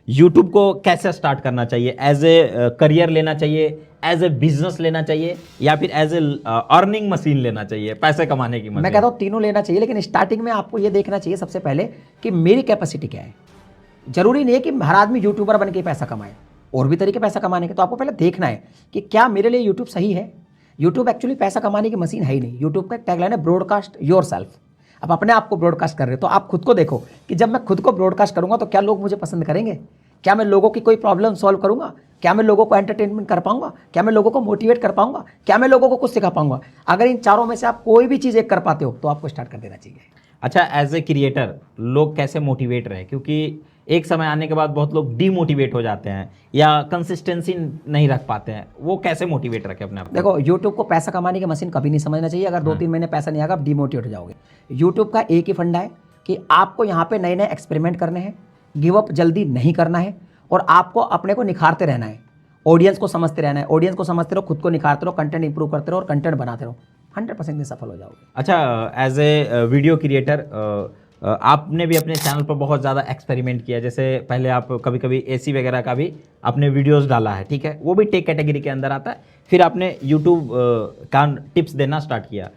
यूट्यूब को कैसे स्टार्ट करना चाहिए? एज ए करियर लेना चाहिए, एज ए बिजनेस लेना चाहिए, या फिर एज ए अर्निंग मशीन लेना चाहिए, पैसे कमाने की मशीन? मैं कहता हूँ तीनों लेना चाहिए, लेकिन स्टार्टिंग में आपको ये देखना चाहिए सबसे पहले कि मेरी कैपेसिटी क्या है। जरूरी नहीं है कि हर आदमी यूट्यूबर बन के पैसा कमाए, और भी तरीके पैसा कमाने के। तो आपको पहले देखना है कि क्या मेरे लिए यूट्यूब सही है। यूट्यूब एक्चुअली पैसा कमाने की मशीन है ही नहीं। यूट्यूब का टैगलाइन है ब्रॉडकास्ट योरसेल्फ। अब अपने आप को ब्रॉडकास्ट कर रहे हो तो आप खुद को देखो कि जब मैं खुद को ब्रॉडकास्ट करूंगा तो क्या लोग मुझे पसंद करेंगे? क्या मैं लोगों की कोई प्रॉब्लम सॉल्व करूंगा? क्या मैं लोगों को एंटरटेनमेंट कर पाऊंगा? क्या मैं लोगों को मोटिवेट कर पाऊंगा? क्या मैं लोगों को कुछ सिखा पाऊंगा? अगर इन चारों में से आप कोई भी चीज़ एक कर पाते हो तो आपको स्टार्ट कर देना चाहिए। अच्छा, एज ए क्रिएटर लोग कैसे मोटिवेट रहे? क्योंकि एक समय आने के बाद बहुत लोग डीमोटिवेट हो जाते हैं या कंसिस्टेंसी नहीं रख पाते हैं। वो कैसे मोटिवेट रखे अपने आप को? देखो, यूट्यूब को पैसा कमाने की मशीन कभी नहीं समझना चाहिए। अगर 2-3 महीने पैसा नहीं आएगा आप डीमोटिवेट हो जाओगे। यूट्यूब का एक ही फंडा है कि आपको यहाँ पे नए नए एक्सपेरिमेंट करने हैं, गिव अप जल्दी नहीं करना है, और आपको अपने को निखारते रहना है, ऑडियंस को समझते रहना है। ऑडियंस को समझते रहो, खुद को निखारते रहो, कंटेंट इंप्रूव करते रहो और कंटेंट बनाते रहो, 100% में सफल हो जाओगे। अच्छा, एज ए वीडियो क्रिएटर आपने भी अपने चैनल पर बहुत ज़्यादा एक्सपेरिमेंट किया। जैसे पहले आप कभी कभी एसी वगैरह का भी आपने वीडियोस डाला है, ठीक है, वो भी टेक कैटेगरी के अंदर आता है। फिर आपने यूट्यूब का टिप्स देना स्टार्ट किया।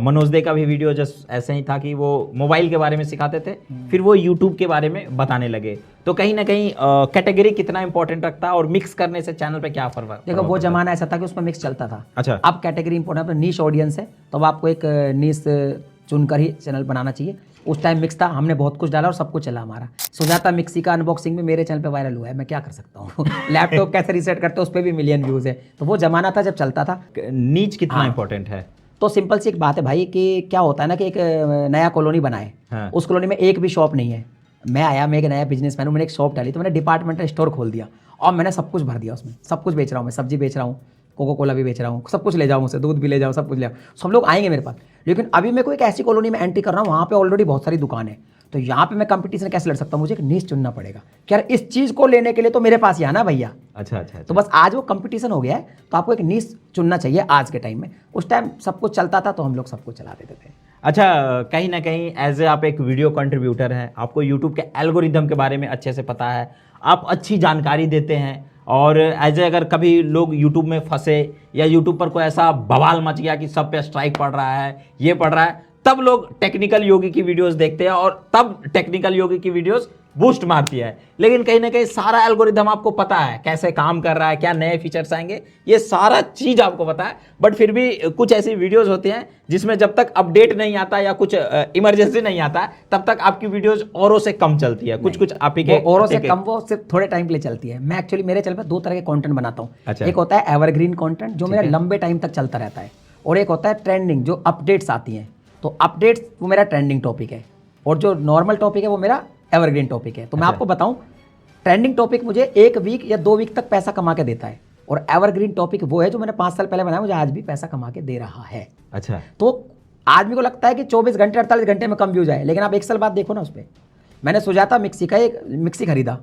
मनोज दे का भी वीडियो जस्ट ऐसे ही था कि वो मोबाइल के बारे में सिखाते थे, फिर वो यूट्यूब के बारे में बताने लगे। तो कहीं ना कहीं कैटेगरी कितना इंपॉर्टेंट रखता है और मिक्स करने से चैनल पे क्या फर्क? देखो वो जमाना ऐसा था कि उसमें मिक्स चलता था। अच्छा। अब कैटेगरी इंपॉर्टेंट है, नीश ऑडियंस है तो अब आपको एक नीश चुनकर ही चैनल बनाना चाहिए। उस टाइम मिक्स था, हमने बहुत कुछ डाला और सब कुछ चला हमारा। सुजाता मिक्सी का अनबॉक्सिंग में मेरे चैनल पे वायरल हुआ है, मैं क्या कर सकता हूँ। लैपटॉप कैसे रीसेट करते हैं उस पर भी मिलियन व्यूज है। तो वो जमाना था जब चलता था। नीच कितना हाँ। इंपॉर्टेंट है? तो सिंपल सी एक बात है भाई कि क्या होता है ना कि एक नया कॉलोनी बना है। हाँ। उस कॉलोनी में एक भी शॉप नहीं है। मैं आया, मैं एक नया बिजनेसमैन हूँ, मैंने एक शॉप डाली तो मैंने डिपार्टमेंटल स्टोर खोल दिया और मैंने सब कुछ भर दिया उसमें। सब कुछ बेच रहा हूँ मैं, सब्जी बेच रहा हूँ, कोको कोला भी बेच रहा हूँ, सब कुछ ले जाओ मुझसे, दूध भी ले जाओ, सब कुछ ले आओ, सब लोग आएंगे मेरे पास। लेकिन अभी मैं कोई एक ऐसी कॉलोनी में एंट्री कर रहा हूँ, वहाँ पे ऑलरेडी बहुत सारी दुकान है। तो यहाँ पे मैं कंपटीशन कैसे लड़ सकता हूँ? मुझे एक नीश चुनना पड़ेगा कि यार इस चीज़ को लेने के लिए तो मेरे पास ही आना भैया। अच्छा अच्छा। तो बस आज वो कंपटीशन हो गया है तो आपको एक नीश चुनना चाहिए आज के टाइम में। उस टाइम सब कुछ चलता था तो हम लोग सब कुछ चला देते थे। अच्छा, कहीं ना कहीं एज ए आप एक वीडियो कंट्रीब्यूटर हैं, आपको यूट्यूब के एल्गोरिदम के बारे में अच्छे से पता है, आप अच्छी जानकारी देते हैं। और एज ए अगर कभी लोग यूट्यूब में फंसे या यूट्यूब पर कोई ऐसा बवाल मच गया कि सब पे स्ट्राइक पड़ रहा है, ये पड़ रहा है, तब लोग टेक्निकल योगी की वीडियोस देखते हैं और तब टेक्निकल योगी की वीडियोस बूस्ट मारती है। लेकिन कहीं ना कहीं सारा एल्गोरिदम आपको पता है कैसे काम कर रहा है, क्या नए फीचर्स आएंगे, ये सारा चीज आपको पता है। बट फिर भी कुछ ऐसी वीडियोस होती हैं जिसमें जब तक अपडेट नहीं आता या कुछ इमरजेंसी नहीं आता तब तक आपकी वीडियोस औरों से कम चलती है। कुछ कुछ आप ही के औरों से कम, वो सिर्फ थोड़े टाइम के लिए चलती है। मैं एक्चुअली मेरे चैनल पर दो तरह के कंटेंट बनाता हूँ। अच्छा। एक होता है एवरग्रीन कंटेंट जो मेरा लंबे टाइम तक चलता रहता है, और एक होता है ट्रेंडिंग जो अपडेट्स आती हैं। तो अपडेट्स वो मेरा ट्रेंडिंग टॉपिक है और जो नॉर्मल टॉपिक है वो मेरा एवरग्रीन टॉपिक है। तो मैं आपको बताऊं, ट्रेंडिंग टॉपिक मुझे 1 वीक या 2 वीक तक पैसा कमा के देता है, और एवरग्रीन टॉपिक वो है जो मैंने 5 साल पहले बनाया, मुझे आज भी पैसा कमा के दे रहा है। अच्छा। तो आदमी को लगता है कि 24 घंटे 48 घंटे में कम व्यूज आए, लेकिन आप 1 साल बाद देखो ना उस पर। मैंने सुजाता मिक्सी का एक मिक्सी खरीदा,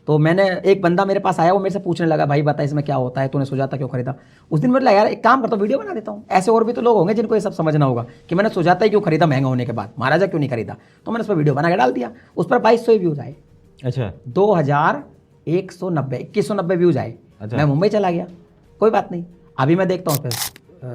तो मैंने एक बंदा मेरे पास आया, वो मेरे से पूछने लगा भाई बता इसमें क्या होता है, तूने सुजाता क्यों खरीदा? उस दिन मुझे लगा यार एक काम करता हूँ, वीडियो बना देता हूँ। ऐसे और भी तो लोग होंगे जिनको ये सब समझना होगा कि मैंने सुजाता ही क्यों खरीदा महंगा होने के बाद, महाराजा क्यों नहीं खरीदा। तो मैंने उस पर वीडियो बना के डाल दिया, उस पर 2200 व्यूज आए। अच्छा। 2190 व्यूज आए। अच्छा। मैं मुंबई चला गया, कोई बात नहीं, अभी मैं देखता हूँ उस पर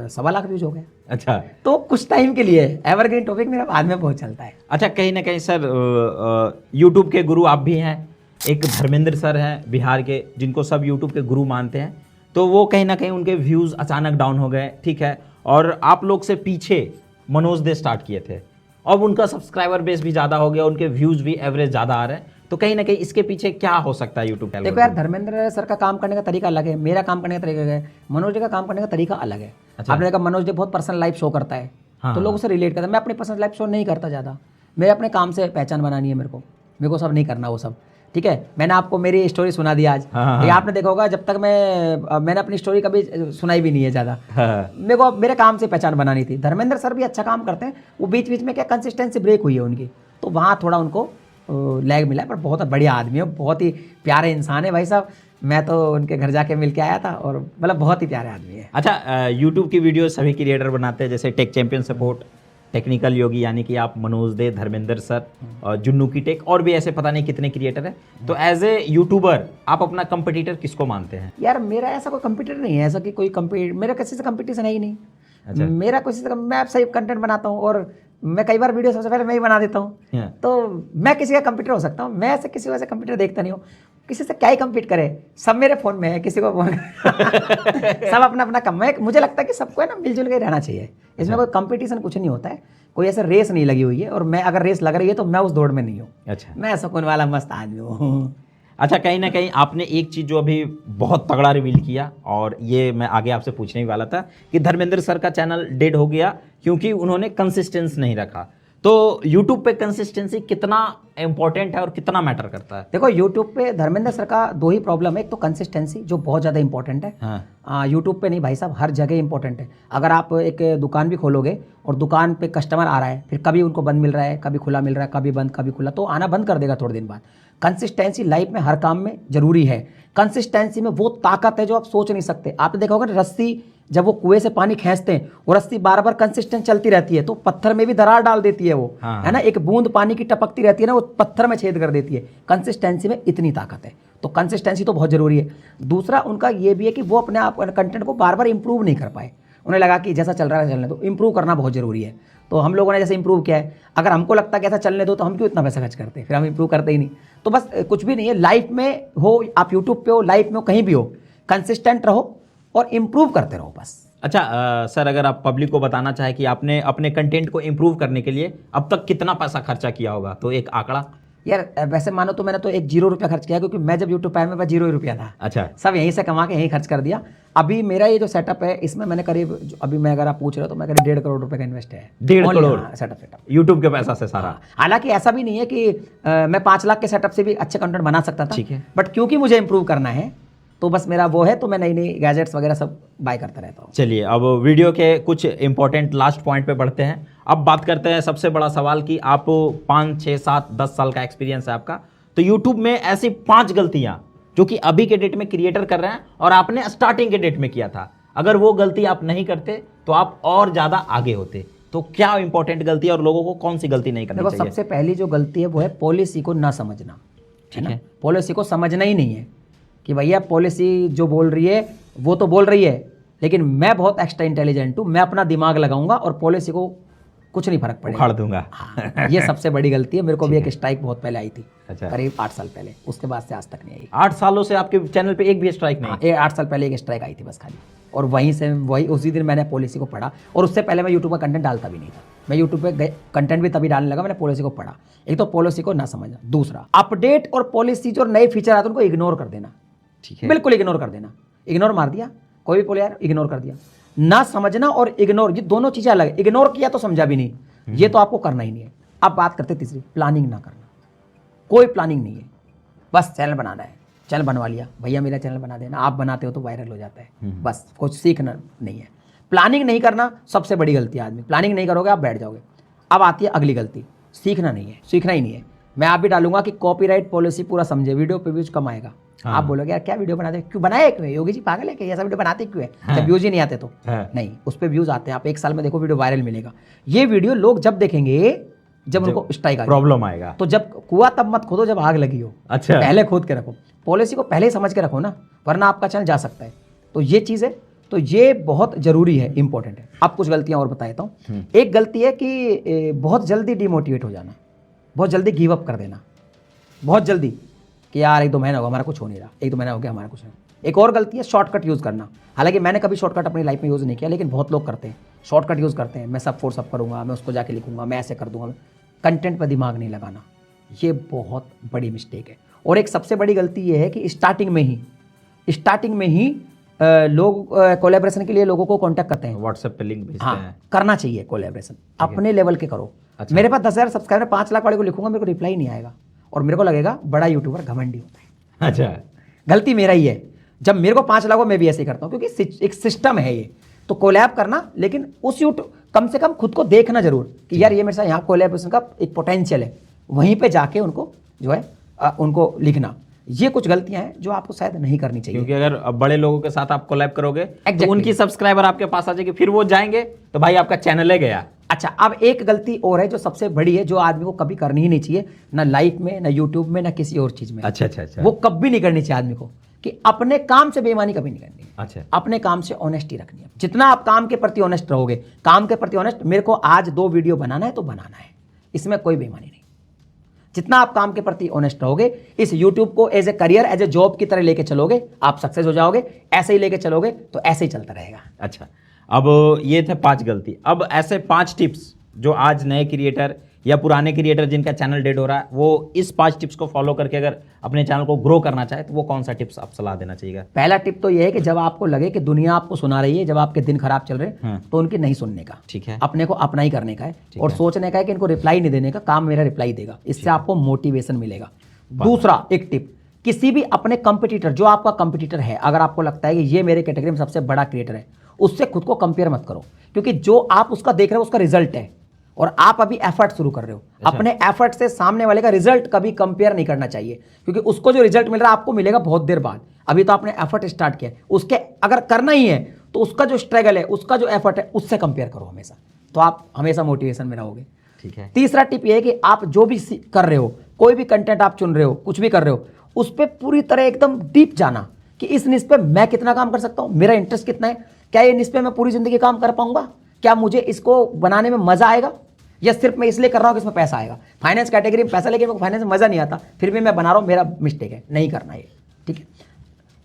1.25 लाख व्यूज हो गए। अच्छा। तो कुछ टाइम के लिए एवरग्रीन टॉपिक मेरा बाद में बहुत चलता है। अच्छा, कहीं ना कहीं सर यूट्यूब के गुरु आप भी हैं, एक धर्मेंद्र सर हैं बिहार के जिनको सब यूट्यूब के गुरु मानते हैं। तो वो कहीं ना कहीं उनके व्यूज़ अचानक डाउन हो गए, ठीक है, और आप लोग से पीछे मनोज दे स्टार्ट किए थे, अब उनका सब्सक्राइबर बेस भी ज़्यादा हो गया, उनके व्यूज़ भी एवरेज ज़्यादा आ रहे हैं। तो कहीं ना कहीं इसके पीछे क्या हो सकता है यूट्यूब? देखो यार, धर्मेंद्र सर का काम करने का तरीका अलग है, मेरा काम करने का तरीका अलग है, मनोज जी का काम करने का तरीका अलग है। अच्छा। आपने देखा मनोज जी बहुत पर्सनल लाइफ शो करता है, हाँ। तो लोग उसे रिलेट करते हैं। मैं अपनी पर्सनल लाइफ शो नहीं करता ज़्यादा, मेरे अपने काम से पहचान बनानी है मेरे को सब नहीं करना वो सब, ठीक है। मैंने आपको मेरी स्टोरी सुना दी आज। हाँ। ये आपने देखा होगा, जब तक मैंने अपनी स्टोरी कभी सुनाई भी नहीं है ज़्यादा। हाँ। मेरे को मेरे काम से पहचान बनानी थी। धर्मेंद्र सर भी अच्छा काम करते हैं, वो बीच बीच में क्या कंसिस्टेंसी ब्रेक हुई है उनकी, तो वहाँ थोड़ा उनको लैग मिला है। पर बहुत बढ़िया आदमी है, बहुत ही प्यारे इंसान है भाई साहब। मैं तो उनके घर जाके मिल के आया था, और मतलब बहुत ही प्यारे आदमी है। अच्छा, यूट्यूब की वीडियो सभी क्रिएटर बनाते हैं, जैसे टेक चैंपियन सपोर्ट, टेक्निकल योगी यानी कि आप, मनोज दे, धर्मेंद्र सर, और जुन्नू की टेक, और भी ऐसे पता नहीं कितने क्रिएटर हैं। तो एज ए यूट्यूबर आप अपना कंपटीटर किसको मानते हैं? यार मेरा ऐसा कोई कंपटीटर नहीं है, ऐसा कि कोई मेरा किसी से कंपटीशन है ही नहीं। अच्छा। मेरा किसी से मैं सही कंटेंट बनाता हूँ, और मैं कई बार वीडियो सबसे पहले मैं ही बना देता हूँ। हाँ। तो मैं किसी का कंप्यूटर हो सकता हूँ, मैं ऐसे किसी वजह से कंप्यूटर देखता नहीं हूँ। किसी से क्या ही कम्पीट करे, सब मेरे फोन में है, किसी को फोन सब अपना अपना कम है। मुझे लगता है कि सबको है ना मिलजुल के रहना चाहिए, इसमें कोई कंपटीशन कुछ नहीं होता है, कोई ऐसा रेस नहीं लगी हुई है। और मैं अगर रेस लग रही है तो मैं उस दौड़ में नहीं हूँ। अच्छा। मैं सुकून वाला मस्त आदमी हूँ। अच्छा, कहीं ना कहीं आपने एक चीज़ जो अभी बहुत तगड़ा रिवील किया, और ये मैं आगे आपसे पूछने ही वाला था कि धर्मेंद्र सर का चैनल डेड हो गया क्योंकि उन्होंने कंसिस्टेंस नहीं रखा। तो YouTube पे कंसिस्टेंसी कितना इंपॉर्टेंट है और कितना मैटर करता है? देखो YouTube पे धर्मेंद्र सर का 2 ही प्रॉब्लम है, एक तो कंसिस्टेंसी जो बहुत ज़्यादा इंपॉर्टेंट है। हाँ। YouTube पे नहीं भाई साहब, हर जगह इंपॉर्टेंट है। अगर आप एक दुकान भी खोलोगे और दुकान पे कस्टमर आ रहा है, फिर कभी उनको बंद मिल रहा है, कभी खुला मिल रहा है, कभी बंद कभी खुला, तो आना बंद कर देगा थोड़े दिन बाद। कंसिस्टेंसी लाइफ में हर काम में जरूरी है। कंसिस्टेंसी में वो ताकत है जो आप सोच नहीं सकते। आपने देखा होगा ना, रस्सी जब वो कुएं से पानी खींचते हैं, वो रस्सी बार बार कंसिस्टेंट चलती रहती है, तो पत्थर में भी दरार डाल देती है वो। हाँ। है ना, एक बूंद पानी की टपकती रहती है ना, वो पत्थर में छेद कर देती है। कंसिस्टेंसी में इतनी ताकत है, तो कंसिस्टेंसी तो बहुत जरूरी है। दूसरा उनका ये भी है कि वो अपने आप कंटेंट को बार बार इंप्रूव नहीं कर पाए। उन्हें लगा कि जैसा चल रहा है चलने दो, इंप्रूव करना बहुत जरूरी है। तो हम लोगों ने जैसे इंप्रूव किया है, अगर हमको लगता है कि ऐसा चलने दो तो हम क्यों इतना पैसा खर्च करते हैं, फिर हम इंप्रूव करते ही नहीं। तो बस कुछ भी नहीं है, लाइफ में हो आप यूट्यूब पे हो, लाइफ में हो, कहीं भी हो, कंसिस्टेंट रहो और इंप्रूव करते रहो बस। अच्छा सर, अगर आप पब्लिक को बताना चाहे कि आपने अपने कंटेंट को इम्प्रूव करने के लिए अब तक कितना पैसा खर्चा किया होगा, तो एक आंकड़ा। यार वैसे मानो तो मैंने तो एक 0 रुपया खर्च किया, क्योंकि मैं जब यूट्यूब पे आया मेरे पास 0 रुपया था। अच्छा। सब यहीं से कमा के यहीं खर्च कर दिया। अभी मेरा ये जो सेटअप है इसमें मैंने करीब, अभी मैं अगर आप पूछ रहे हो तो मैं करीब 1.5 करोड़ रुपए का इन्वेस्ट है। 1.5 करोड़ सेटअप यूट्यूब के पैसा से सारा। हालांकि ऐसा भी नहीं है कि मैं 5 लाख के सेटअप से भी अच्छे कंटेंट बना सकता था, ठीक है। बट क्योंकि मुझे इंप्रूव करना है तो बस मेरा वो है, तो मैं नई नई गैजेट्स वगैरह सब बाय करता रहता हूँ। चलिए अब वीडियो के कुछ इंपॉर्टेंट लास्ट पॉइंट पे बढ़ते हैं। अब बात करते हैं सबसे बड़ा सवाल कि आप 5, 6, 7, 10 साल का एक्सपीरियंस है आपका, तो यूट्यूब में ऐसी 5 गलतियां जो कि अभी के डेट में क्रिएटर कर रहे हैं और आपने स्टार्टिंग के डेट में किया था, अगर वो गलती आप नहीं करते तो आप और ज्यादा आगे होते, तो क्या इंपॉर्टेंट गलती है और लोगों को कौन सी गलती नहीं करनी देखो, चाहिए? सबसे पहली जो गलती है वो है पॉलिसी को ना समझना। ठीक है, पॉलिसी को समझना ही नहीं है कि भैया पॉलिसी जो बोल रही है वो तो बोल रही है, लेकिन मैं बहुत एक्स्ट्रा इंटेलिजेंट हूँ, मैं अपना दिमाग लगाऊंगा और पॉलिसी को कुछ नहीं फर्क पड़ेगा, उखाड़ दूंगा। हाँ, ये सबसे बड़ी गलती है। मेरे को भी एक स्ट्राइक बहुत पहले आई थी, अच्छा। करीब 8 साल पहले, उसके बाद से आज तक नहीं आई। 8 सालों से आपके चैनल पे एक भी स्ट्राइक नहीं? हाँ, 8 साल पहले एक स्ट्राइक आई थी बस खाली, और वहीं से उसी दिन मैंने पॉलिसी को पढ़ा, और उससे पहले मैं यूट्यूब पर कंटेंट डालता भी नहीं था। मैं यूट्यूब पे कंटेंट भी तभी डालने लगा, मैंने पॉलिसी को पढ़ा। एक तो पॉलिसी को ना समझना, दूसरा अपडेट और पॉलिसी जो नए फीचर आते हैं उनको इग्नोर कर देना। ठीक है, बिल्कुल इग्नोर कर देना। इग्नोर मार दिया, कोई भी बोले यार इग्नोर कर दिया। ना समझना और इग्नोर, ये दोनों चीजें अलग है। इग्नोर किया तो समझा भी नहीं, ये तो आपको करना ही नहीं है। अब बात करते तीसरी, प्लानिंग ना करना। कोई प्लानिंग नहीं है, बस चैनल बनाना है, चैनल बनवा लिया, भैया मेरा चैनल बना देना, आप बनाते हो तो वायरल हो जाता है, बस कुछ सीखना नहीं है। प्लानिंग नहीं करना सबसे बड़ी गलती है। आदमी प्लानिंग नहीं करोगे आप बैठ जाओगे। अब आती है अगली गलती, सीखना नहीं है, सीखना ही नहीं है। मैं आप भी डालूंगा कि कॉपीराइट पॉलिसी पूरा समझे, वीडियो पे व्यूज कम आएगा। हाँ। आप बोलोगे यार क्या वीडियो बनाते, क्यों बनाए, क्यों योगी जी पागल है कि ऐसा वीडियो बनाते क्यों है? हाँ। जब व्यूज ही नहीं आते तो नहीं, उस पर व्यूज आते हैं। आप 1 साल में देखो वीडियो वायरल मिलेगा। ये वीडियो लोग जब देखेंगे जब उनको स्ट्राइक प्रॉब्लम आएगा। तो जब कुआं तब मत खोदो जब आग लगी हो। अच्छा, पहले खोद के रखो, पॉलिसी को पहले ही समझ के रखो ना, वरना आपका चैनल जा सकता है। तो ये चीज़ है, तो ये बहुत जरूरी है, इंपॉर्टेंट है। अब कुछ गलतियां और बता देता हूँ। एक गलती है कि बहुत जल्दी डिमोटिवेट हो जाना, बहुत जल्दी गिव अप कर देना, बहुत जल्दी कि यार 1-2 महीना होगा हमारा कुछ हो नहीं रहा, 1-2 महीना हो गया हमारा कुछ नहीं। एक और गलती है शॉर्टकट यूज़ करना। हालांकि मैंने कभी शॉर्टकट अपनी लाइफ में यूज़ नहीं किया, लेकिन बहुत लोग करते हैं, शॉर्टकट यूज़ करते हैं। मैं सब फोर सब करूँगा, मैं उसको जाके लिखूंगा, मैं ऐसे कर दूंगा। कंटेंट पर दिमाग नहीं लगाना, ये बहुत बड़ी मिस्टेक है। और एक सबसे बड़ी गलती ये है कि स्टार्टिंग में ही लोग कोलैबोरेशन के लिए लोगों को कांटेक्ट करते हैं, व्हाट्सएप पे लिंक भेजते हाँ, हैं। करना चाहिए कोलैबोरेशन, अपने लेवल के करो। अच्छा। मेरे पास 10,000 सब्सक्राइबर, 5 लाख वाले को लिखूंगा, मेरे को रिप्लाई नहीं आएगा और मेरे को लगेगा बड़ा यूट्यूबर घमंडी होता है। अच्छा, गलती मेरा ही है। जब मेरे को 5 लाख हो मैं भी ऐसे ही करता हूँ, क्योंकि एक सिस्टम है ये। तो कोलैब करना, लेकिन उस यूट्यूब कम से कम खुद को देखना जरूर कि यार ये मेरे साथ यहाँ कोलैबोरेशन का एक पोटेंशियल है, वहीं पे जाके उनको जो है उनको लिखना। ये कुछ गलतियां हैं जो आपको शायद नहीं करनी चाहिए, क्योंकि अगर अब बड़े लोगों के साथ आप कोलैब करोगे Exactly. तो उनकी सब्सक्राइबर आपके पास आ जाएगी, फिर वो जाएंगे तो भाई आपका चैनल है गया। अच्छा, अब एक गलती और है जो सबसे बड़ी है, जो आदमी को कभी करनी ही नहीं चाहिए, ना लाइफ में, ना यूट्यूब में, ना किसी और चीज में। अच्छा, वो कभी नहीं करनी चाहिए आदमी को, कि अपने काम से बेईमानी कभी नहीं करनी है। अच्छा, अपने काम से ऑनेस्टी रखनी है। जितना आप काम के प्रति ऑनेस्ट रहोगे, काम के प्रति ऑनेस्ट, मेरे को आज 2 वीडियो बनाना है तो बनाना है, इसमें कोई बेईमानी नहीं। जितना आप काम के प्रति ऑनेस्ट रहोगे, इस YouTube को as a career, as a job की तरह लेके चलोगे, आप सक्सेस हो जाओगे। ऐसे ही लेके चलोगे तो ऐसे ही चलता रहेगा। अच्छा, अब ये थे 5 गलती। अब ऐसे 5 टिप्स जो आज नए क्रिएटर या पुराने क्रिएटर जिनका चैनल डेड हो रहा है, वो इस 5 टिप्स को फॉलो करके अगर अपने चैनल को ग्रो करना चाहे तो वो कौन सा टिप्स आप सलाह देना चाहिएगा? पहला टिप तो ये है कि जब आपको लगे कि दुनिया आपको सुना रही है, जब आपके दिन खराब चल रहे हैं, तो उनकी नहीं सुनने का, ठीक है, अपने को अपना ही करने का है और सोचने का है कि इनको रिप्लाई नहीं देने का, काम मेरा रिप्लाई देगा, इससे आपको मोटिवेशन मिलेगा। दूसरा एक टिप, किसी भी अपने कंपटीटर, जो आपका कंपटीटर है, अगर आपको लगता है कि ये मेरे कैटेगरी में सबसे बड़ा क्रिएटर है, उससे खुद को कंपेयर मत करो, क्योंकि जो आप उसका देख रहे हो उसका रिजल्ट है और आप अभी एफर्ट शुरू कर रहे हो। अपने एफर्ट से सामने वाले का रिजल्ट कभी कंपेयर नहीं करना चाहिए, क्योंकि उसको जो रिजल्ट मिल रहा है आपको मिलेगा बहुत देर बाद। अभी तो आपने एफर्ट स्टार्ट किया है, उसके अगर करना ही है तो उसका जो स्ट्रगल है, उसका जो एफर्ट है, उससे कंपेयर करो हमेशा, तो आप हमेशा मोटिवेशन में रहोगे। ठीक है। तीसरा टिप ये है कि आप जो भी कर रहे हो, कोई भी कंटेंट आप चुन रहे हो, कुछ भी कर रहे हो, उस पर पूरी तरह एकदम डीप जाना कि इस निश पे मैं कितना काम कर सकता हूं, मेरा इंटरेस्ट कितना है, क्या ये इस पे मैं पूरी जिंदगी काम कर पाऊंगा? क्या मुझे इसको बनाने में मजा आएगा, या सिर्फ मैं इसलिए कर रहा हूँ कि इसमें पैसा आएगा? फाइनेंस कैटेगरी में पैसा, लेकिन मेरे को फाइनेंस में मजा नहीं आता, फिर भी मैं बना रहा हूँ, मेरा मिस्टेक है, नहीं करना ये, ठीक है।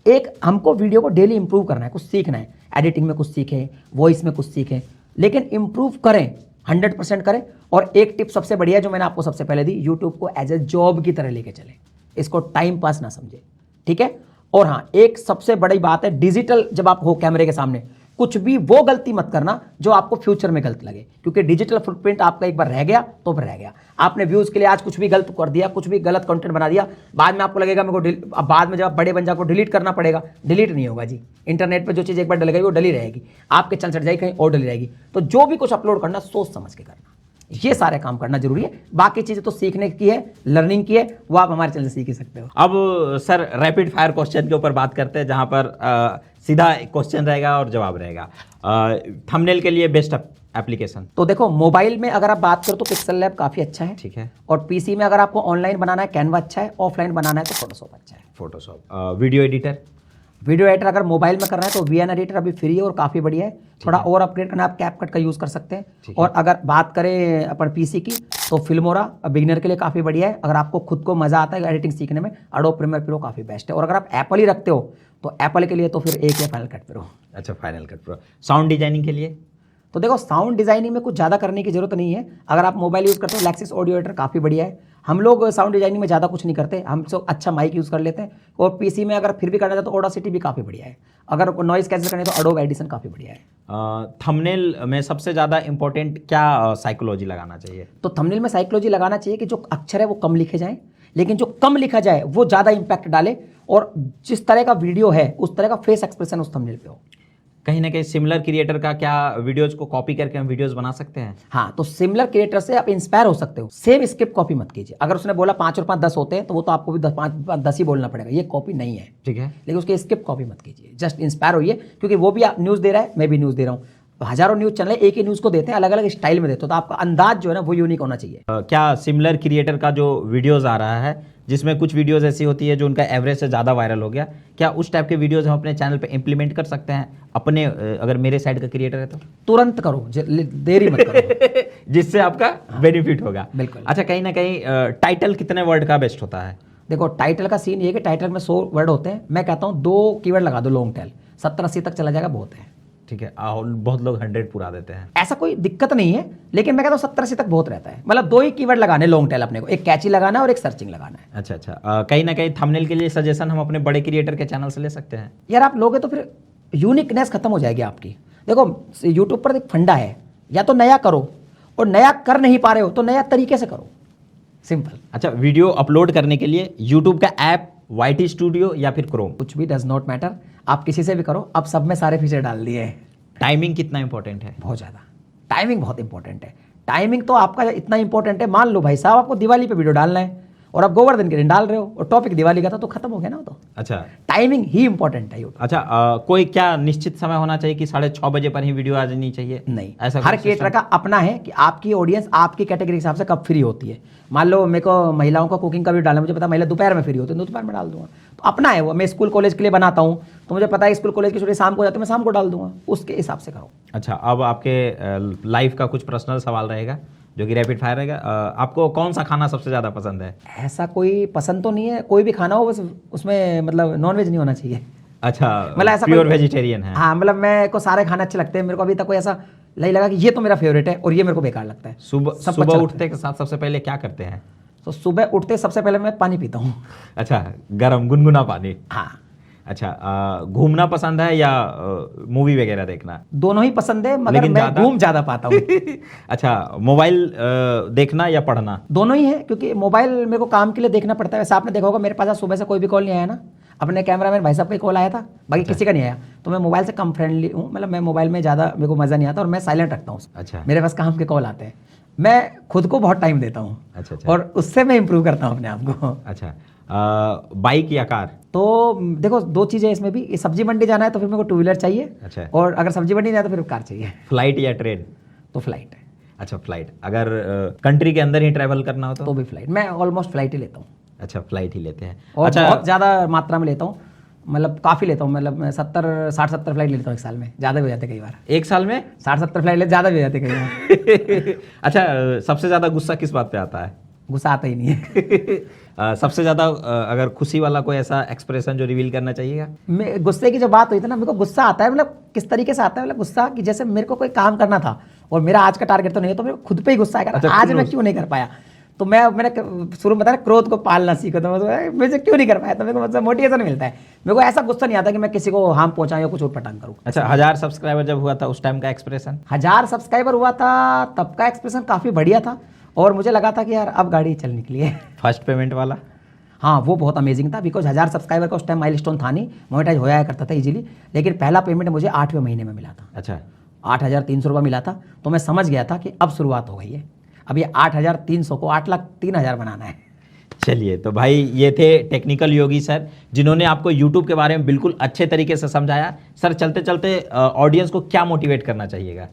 एक हमको वीडियो को डेली इंप्रूव करना है, कुछ सीखना है, एडिटिंग में कुछ सीखें, वॉइस में कुछ सीखें, लेकिन इंप्रूव करें, 100% करें। और एक टिप सबसे बढ़िया जो मैंने आपको सबसे पहले दी, यूट्यूब को एज ए जॉब की तरह लेके चले, इसको टाइम पास ना समझे, ठीक है। और हाँ, एक सबसे बड़ी बात है, डिजिटल जब आप हो कैमरे के सामने, कुछ भी वो गलती मत करना जो आपको फ्यूचर में गलत लगे, क्योंकि डिजिटल फुटप्रिंट आपका एक बार रह गया तो फिर रह गया। आपने व्यूज के लिए आज कुछ भी गलत कर दिया, कुछ भी गलत कंटेंट बना दिया, बाद में आपको लगेगा मेरे को अब बाद में जब आप बड़े बन जाओ डिलीट करना पड़ेगा, डिलीट नहीं होगा जी। इंटरनेट पे जो चीज़ एक बार डल गई वो डली रहेगी, आपके चल चढ़ जाएगी कहीं और डली रहेगी। तो जो भी कुछ अपलोड करना सोच समझ के करना, ये सारे काम करना जरूरी है। बाकी चीजें तो सीखने की है, लर्निंग की है, वो आप हमारे चैनल से सीख ही सकते हो। अब सर रैपिड फायर क्वेश्चन के ऊपर बात करते हैं, जहां पर सीधा क्वेश्चन रहेगा और जवाब रहेगा। थंबनेल के लिए बेस्ट एप्लीकेशन? तो देखो, मोबाइल में अगर आप बात करो तो पिक्सल लैब काफी अच्छा है, ठीक है। और पीसी में अगर आपको ऑनलाइन बनाना है कैनवा अच्छा है, ऑफलाइन बनाना है तो फोटोशॉप अच्छा है। Photoshop. Video editor? Video editor अगर मोबाइल में करना है तो वीएन एडिटर अभी फ्री है और काफ़ी बढ़िया है। थोड़ा और अपग्रेड करना है, आप कैपकट का यूज़ कर सकते हैं। और अगर बात करें अपन पीसी की तो फिल्मोरा बिगिनर के लिए काफ़ी बढ़िया है। अगर आपको खुद को मज़ा आता है एडिटिंग सीखने में, एडोब प्रीमियर प्रो काफ़ी बेस्ट है। और अगर आप एप्पल ही रखते हो तो एप्पल के लिए तो फिर एक है फाइनल कट प्रो। अच्छा, final cut pro. Sound designing के लिए? तो देखो, साउंड डिजाइनिंग में कुछ ज़्यादा करने की जरूरत नहीं है। अगर आप मोबाइल यूज़ करते हो, लेक्सिस ऑडियो एडिटर काफ़ी बढ़िया है। हम लोग साउंड डिजाइनिंग में ज़्यादा कुछ नहीं करते, हम सब अच्छा माइक यूज़ कर लेते हैं। और पीसी में अगर फिर भी करना चाहे तो ऑडासिटी भी काफ़ी बढ़िया है। अगर नॉइज कैंसिल करनी है तो एडोब एडिशन काफ़ी बढ़िया है। थंबनेल में सबसे ज़्यादा इंपॉर्टेंट क्या साइकोलॉजी लगाना चाहिए? तो थंबनेल में साइकोलॉजी लगाना चाहिए कि जो अक्षर है वो कम लिखे जाएं, लेकिन जो कम लिखा जाए वो ज़्यादा इंपैक्ट डाले, और जिस तरह का वीडियो है उस तरह का फेस एक्सप्रेशन उस थंबनेल पे हो। कहीं ना कहीं सिमिलर क्रिएटर का क्या वीडियोज को कॉपी करके हम वीडियोज बना सकते हैं? हाँ, तो सिमिलर क्रिएटर से आप इंस्पायर हो सकते हो। सेम स्क्रिप्ट कॉपी मत कीजिए। अगर उसने बोला 5 और 5 10 होते हैं तो वो तो आपको भी 10 ही बोलना पड़ेगा, ये कॉपी नहीं है, ठीक है। लेकिन उसकी स्क्रिप्ट कॉपी मत कीजिए, जस्ट इंस्पायर होइए, क्योंकि वो भी न्यूज़ दे रहा है, मैं भी न्यूज़ दे रहा हूँ। हजारों न्यूज़ चैनल एक ही न्यूज़ को देते हैं, अलग अलग स्टाइल में देते हो, तो आपका अंदाज जो है ना वो यूनिक होना चाहिए। क्या सिमिलर क्रिएटर का जो वीडियोज आ रहा है, जिसमें कुछ वीडियोज ऐसी होती है जो उनका एवरेज से ज़्यादा वायरल हो गया, क्या उस टाइप के वीडियोज हम अपने चैनल पे इंप्लीमेंट कर सकते हैं अपने, अगर मेरे साइड का क्रिएटर है तो? तुरंत करो, देरी मत करो जिससे आपका बेनिफिट होगा। बिल्कुल। अच्छा, कहीं ना कहीं टाइटल कितने वर्ड का बेस्ट होता है? देखो, टाइटल का सीन ये है कि टाइटल में 100 वर्ड होते हैं, मैं कहता हूँ 2 कीवर्ड लगा दो, लॉन्ग टेल 70-80 तक चला जाएगा, बहुत है। ठीक है। बहुत लोग 100 पूरा देते हैं, ऐसा कोई दिक्कत नहीं है, लेकिन मैं कहता हूँ 70-80 तक बहुत रहता है। मतलब 2 ही कीवर्ड लगाने लॉन्ग टेल अपने को, एक कैची लगाना है और एक सर्चिंग लगाना है। अच्छा अच्छा। कहीं ना कहीं थंबनेल के लिए सजेशन हम अपने बड़े क्रिएटर के चैनल से ले सकते हैं? यार आप लोगे तो फिर यूनिकनेस खत्म हो जाएगी आपकी। देखो, यूट्यूब पर एक फंडा है, या तो नया करो, और नया कर नहीं पा रहे हो तो नया तरीके से करो, सिंपल। अच्छा, वीडियो अपलोड करने के लिए यूट्यूब का ऐप, YT स्टूडियो या फिर क्रोम? कुछ भी, डज नॉट मैटर, आप किसी से भी करो, अब सब में सारे फीचर डाल दिए हैं। टाइमिंग कितना इंपॉर्टेंट है? बहुत ज़्यादा, टाइमिंग बहुत इंपॉर्टेंट है। टाइमिंग तो आपका इतना इंपॉर्टेंट है, मान लो भाई साहब आपको दिवाली पे वीडियो डालना है और आप गोवर्धन के दिन डाल रहे हो और टॉपिक दिवाली का था, तो खत्म हो गया ना वो तो। अच्छा, टाइमिंग ही इंपॉर्टेंट है यूट्यूब। अच्छा। कोई क्या निश्चित समय होना चाहिए कि 6:30 बजे पर ही वीडियो आ जानी चाहिए? नहीं, ऐसा हर क्रिएटर का अपना है कि आपकी ऑडियंस आपकी कैटेगरी के हिसाब से कब फ्री होती है। मान लो मेरे को महिलाओं का कुकिंग का वीडियो डालना, मुझे पता महिला दोपहर में फ्री होती है, तो दोपहर में डाल दूंगा, तो अपना है वो। मैं स्कूल कॉलेज के लिए बनाता हूँ तो मुझे पता है स्कूल कॉलेज की छुट्टी शाम को हो जाती है, मैं शाम को डाल दूंगा, उसके हिसाब से करो। अच्छा, अब आपके लाइफ का कुछ पर्सनल सवाल रहेगा जो कि रैपिड फायर रहेगा। आपको कौन सा खाना सबसे ज़्यादा पसंद है? ऐसा कोई पसंद तो नहीं है, कोई भी खाना हो, बस उसमें मतलब नॉनवेज नहीं होना चाहिए। अच्छा, मतलब ऐसा प्योर वेजिटेरियन है? हाँ, मतलब मेरे को सारे खाने अच्छे लगते हैं, मेरे को अभी तक कोई ऐसा नहीं लगा कि ये तो मेरा फेवरेट है और ये मेरे को बेकार लगता है। सुबह उठते के साथ सबसे पहले क्या करते हैं? तो सुबह उठते सबसे पहले मैं पानी पीता हूँ। अच्छा, गरम गुनगुना पानी? हाँ। अच्छा, घूमना पसंद है या मूवी वगैरह देखना? दोनों ही पसंद है, मगर मैं घूम ज्यादा पाता हूँ। अच्छा, मोबाइल देखना या पढ़ना? दोनों ही है, क्योंकि मोबाइल मेरे को काम के लिए देखना पड़ता है। वैसे आपने देखा होगा मेरे पास सुबह से कोई भी कॉल नहीं आया ना, अपने कैमरामैन भाई साहब का कॉल आया था, बाकी किसी का नहीं आया। तो मैं मोबाइल से कम फ्रेंडली हूँ, मतलब मैं मोबाइल में ज़्यादा मेरे को मज़ा नहीं आता और मैं साइलेंट रखता हूँ। अच्छा, मेरे पास काम के कॉल आते हैं, मैं खुद को बहुत टाइम देता हूँ। अच्छा अच्छा। और उससे मैं इंप्रूव करता हूँ अपने आप को। अच्छा, बाइक या कार? तो देखो, 2 चीज़ें इसमें भी, सब्जी मंडी जाना है तो फिर मेरे को 2 व्हीलर चाहिए। अच्छा। और अगर सब्जी मंडी नहीं है तो फिर कार चाहिए। फ्लाइट या ट्रेन? तो फ्लाइट है। अच्छा, फ्लाइट। अगर कंट्री के अंदर ही ट्रैवल करना हो तो भी फ्लाइट, मैं ऑलमोस्ट फ्लाइट ही लेता हूँ। अच्छा, फ्लाइट ही लेते हैं। और अच्छा, बहुत ज़्यादा मात्रा में लेता हूँ। मतलब काफ़ी लेता हूँ, मतलब मैं 60-70 फ्लाइट लेता हूँ एक साल में, ज़्यादा भी हो जाते कई बार। एक साल में 60-70 फ्लाइट ले ज़्यादा भी हो जाते कई बार। अच्छा, सबसे ज्यादा गुस्सा किस बात पे आता है? गुस्सा आता ही नहीं है। सबसे ज्यादा अगर खुशी वाला कोई ऐसा एक्सप्रेशन जो रिवील करना चाहिएगा? मैं गुस्से की जो बात हुई थी ना, मेरे को गुस्सा आता है, मतलब किस तरीके से आता है, मतलब गुस्सा कि जैसे मेरे को कोई काम करना था और मेरा आज का टारगेट तो नहीं है, तो मेरे को खुद पे ही गुस्सा आएगा, अच्छा, आज मैं क्यों नहीं कर पाया। तो मैंने शुरू में बताया क्रोध को पालना सीखा, तो मुझे क्यों नहीं कर पाया, तो मेरे को मतलब मोटिवेशन मिलता है। मेरे को ऐसा गुस्सा नहीं आता कि मैं किसी को हार्म पहुंचाऊं या कुछ उटपटांग करूं। अच्छा, 1000 सब्सक्राइबर जब हुआ था उस टाइम का एक्सप्रेशन? 1000 सब्सक्राइबर हुआ था तब का एक्सप्रेशन काफ़ी बढ़िया था, और मुझे लगा था कि यार अब गाड़ी चल निकली है। फर्स्ट पेमेंट वाला? हाँ, वो बहुत अमेजिंग था, बिकॉज 1000 सब्सक्राइबर का उस टाइम माइलस्टोन था नहीं, मोनेटाइज होया करता था इजीली, लेकिन पहला पेमेंट मुझे 8वें महीने में मिला था। अच्छा, 8,300 रुपये मिला था, तो मैं समझ गया था कि अब शुरुआत हो गई है, अब ये 8,300 को 8,03,000 बनाना है। चलिए, तो भाई ये थे टेक्निकल योगी सर, जिन्होंने आपको यूट्यूब के बारे में बिल्कुल अच्छे तरीके से समझाया। सर, चलते चलते ऑडियंस को क्या मोटिवेट करना चाहिएगा?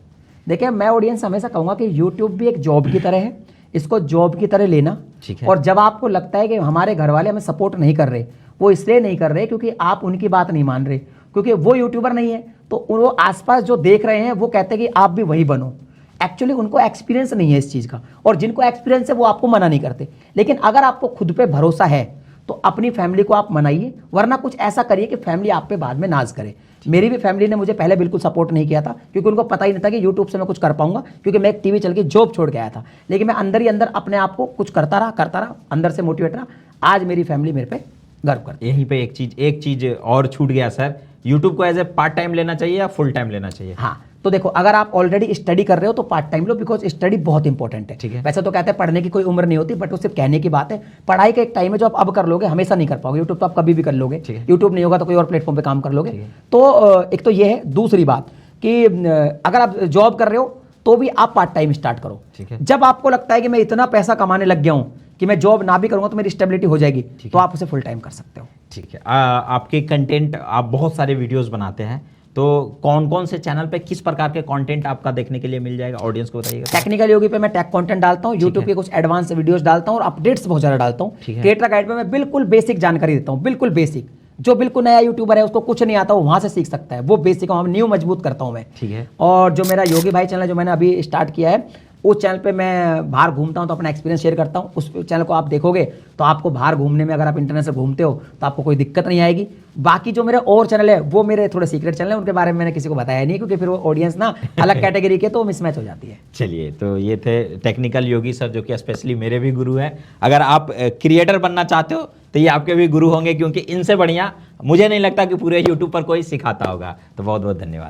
देखिए, मैं ऑडियंस हमेशा कहूँगा कि यूट्यूब भी एक जॉब की तरह है, इसको जॉब की तरह लेना। ठीक है। और जब आपको लगता है कि हमारे घर वाले हमें सपोर्ट नहीं कर रहे, वो इसलिए नहीं कर रहे क्योंकि आप उनकी बात नहीं मान रहे, क्योंकि वो यूट्यूबर नहीं है, तो वो आसपास जो देख रहे हैं वो कहते हैं कि आप भी वही बनो। एक्चुअली उनको एक्सपीरियंस नहीं है इस चीज़ का, और जिनको एक्सपीरियंस है वो आपको मना नहीं करते। लेकिन अगर आपको खुद पे भरोसा है तो अपनी फैमिली को आप मनाइए, वरना कुछ ऐसा करिए कि फैमिली आप पे बाद में नाज करे। मेरी भी फैमिली ने मुझे पहले बिल्कुल सपोर्ट नहीं किया था, क्योंकि उनको पता ही नहीं था कि यूट्यूब से मैं कुछ कर पाऊंगा, क्योंकि मैं एक टीवी चल के जॉब छोड़ के आया था। लेकिन मैं अंदर ही अंदर अपने आप को कुछ करता रहा, अंदर से मोटिवेट रहा। आज मेरी फैमिली मेरे पे गर्व करती है। यहीं पे एक चीज और छूट गया सर, यूट्यूब को एज ए पार्ट टाइम लेना चाहिए या फुल टाइम लेना चाहिए? हाँ, तो देखो, अगर आप ऑलरेडी स्टडी कर रहे हो तो part time low, because study बहुत इंपॉर्टेंट है। ठीक है। वैसे तो कहते हैं पढ़ने की कोई उम्र नहीं होती, बट वो सिर्फ कहने की बात है। पढ़ाई का एक टाइम है जो आप अब कर लोगे, हमेशा नहीं कर पाओगे। यूट्यूब तो आप कभी भी कर लोगे, ठीक है। यूट्यूब नहीं होगा तो कोई और प्लेटफॉर्म पे काम कर लोगे। तो एक तो ये है। दूसरी बात कि अगर आप जॉब कर रहे हो तो भी आप पार्ट टाइम स्टार्ट करो। ठीक है। जब आपको लगता है कि मैं इतना पैसा कमाने लग गया हूँ कि मैं जॉब ना भी करूंगा तो मेरी स्टेबिलिटी हो जाएगी, तो आप उसे फुल टाइम कर सकते हो। ठीक है। आपके कंटेंट, आप बहुत सारे वीडियोस बनाते हैं, तो कौन कौन से चैनल पे किस प्रकार के कंटेंट आपका देखने के लिए मिल जाएगा, ऑडियंस को बताइएगा। टेक्निकल योगी पे मैं टेक कंटेंट डालता हूँ, यूट्यूब पे कुछ एडवांस वीडियोस डालता हूँ, और अपडेट्स बहुत ज़्यादा डालता हूँ। ठीक है। क्रिएटर गाइड पे मैं बिल्कुल बेसिक जानकारी देता हूँ, बिल्कुल बेसिक। जो बिल्कुल नया यूट्यूबर है, उसको कुछ नहीं आता, वो वहाँ से सीख सकता है। वो बेसिक हम न्यू मजबूत करता हूँ मैं। ठीक है। और जो मेरा योगी भाई चैनल जो मैंने अभी स्टार्ट किया है, उस चैनल पे मैं बाहर घूमता हूँ तो अपना एक्सपीरियंस शेयर करता हूँ। उस चैनल को आप देखोगे तो आपको बाहर घूमने में, अगर आप इंटरनेट से घूमते हो तो आपको कोई दिक्कत नहीं आएगी। बाकी जो मेरे और चैनल है वो मेरे थोड़े सीक्रेट चैनल है, उनके बारे में मैंने किसी को बताया नहीं, क्योंकि फिर वो ऑडियंस ना अलग कैटेगरी के, तो मिसमैच हो जाती है। चलिए, तो ये थे टेक्निकल योगी सर, जो कि स्पेशली मेरे भी गुरु हैं। अगर आप क्रिएटर बनना चाहते हो तो ये आपके भी गुरु होंगे, क्योंकि इनसे बढ़िया मुझे नहीं लगता कि पूरे यूट्यूब पर कोई सिखाता होगा। तो बहुत बहुत धन्यवाद।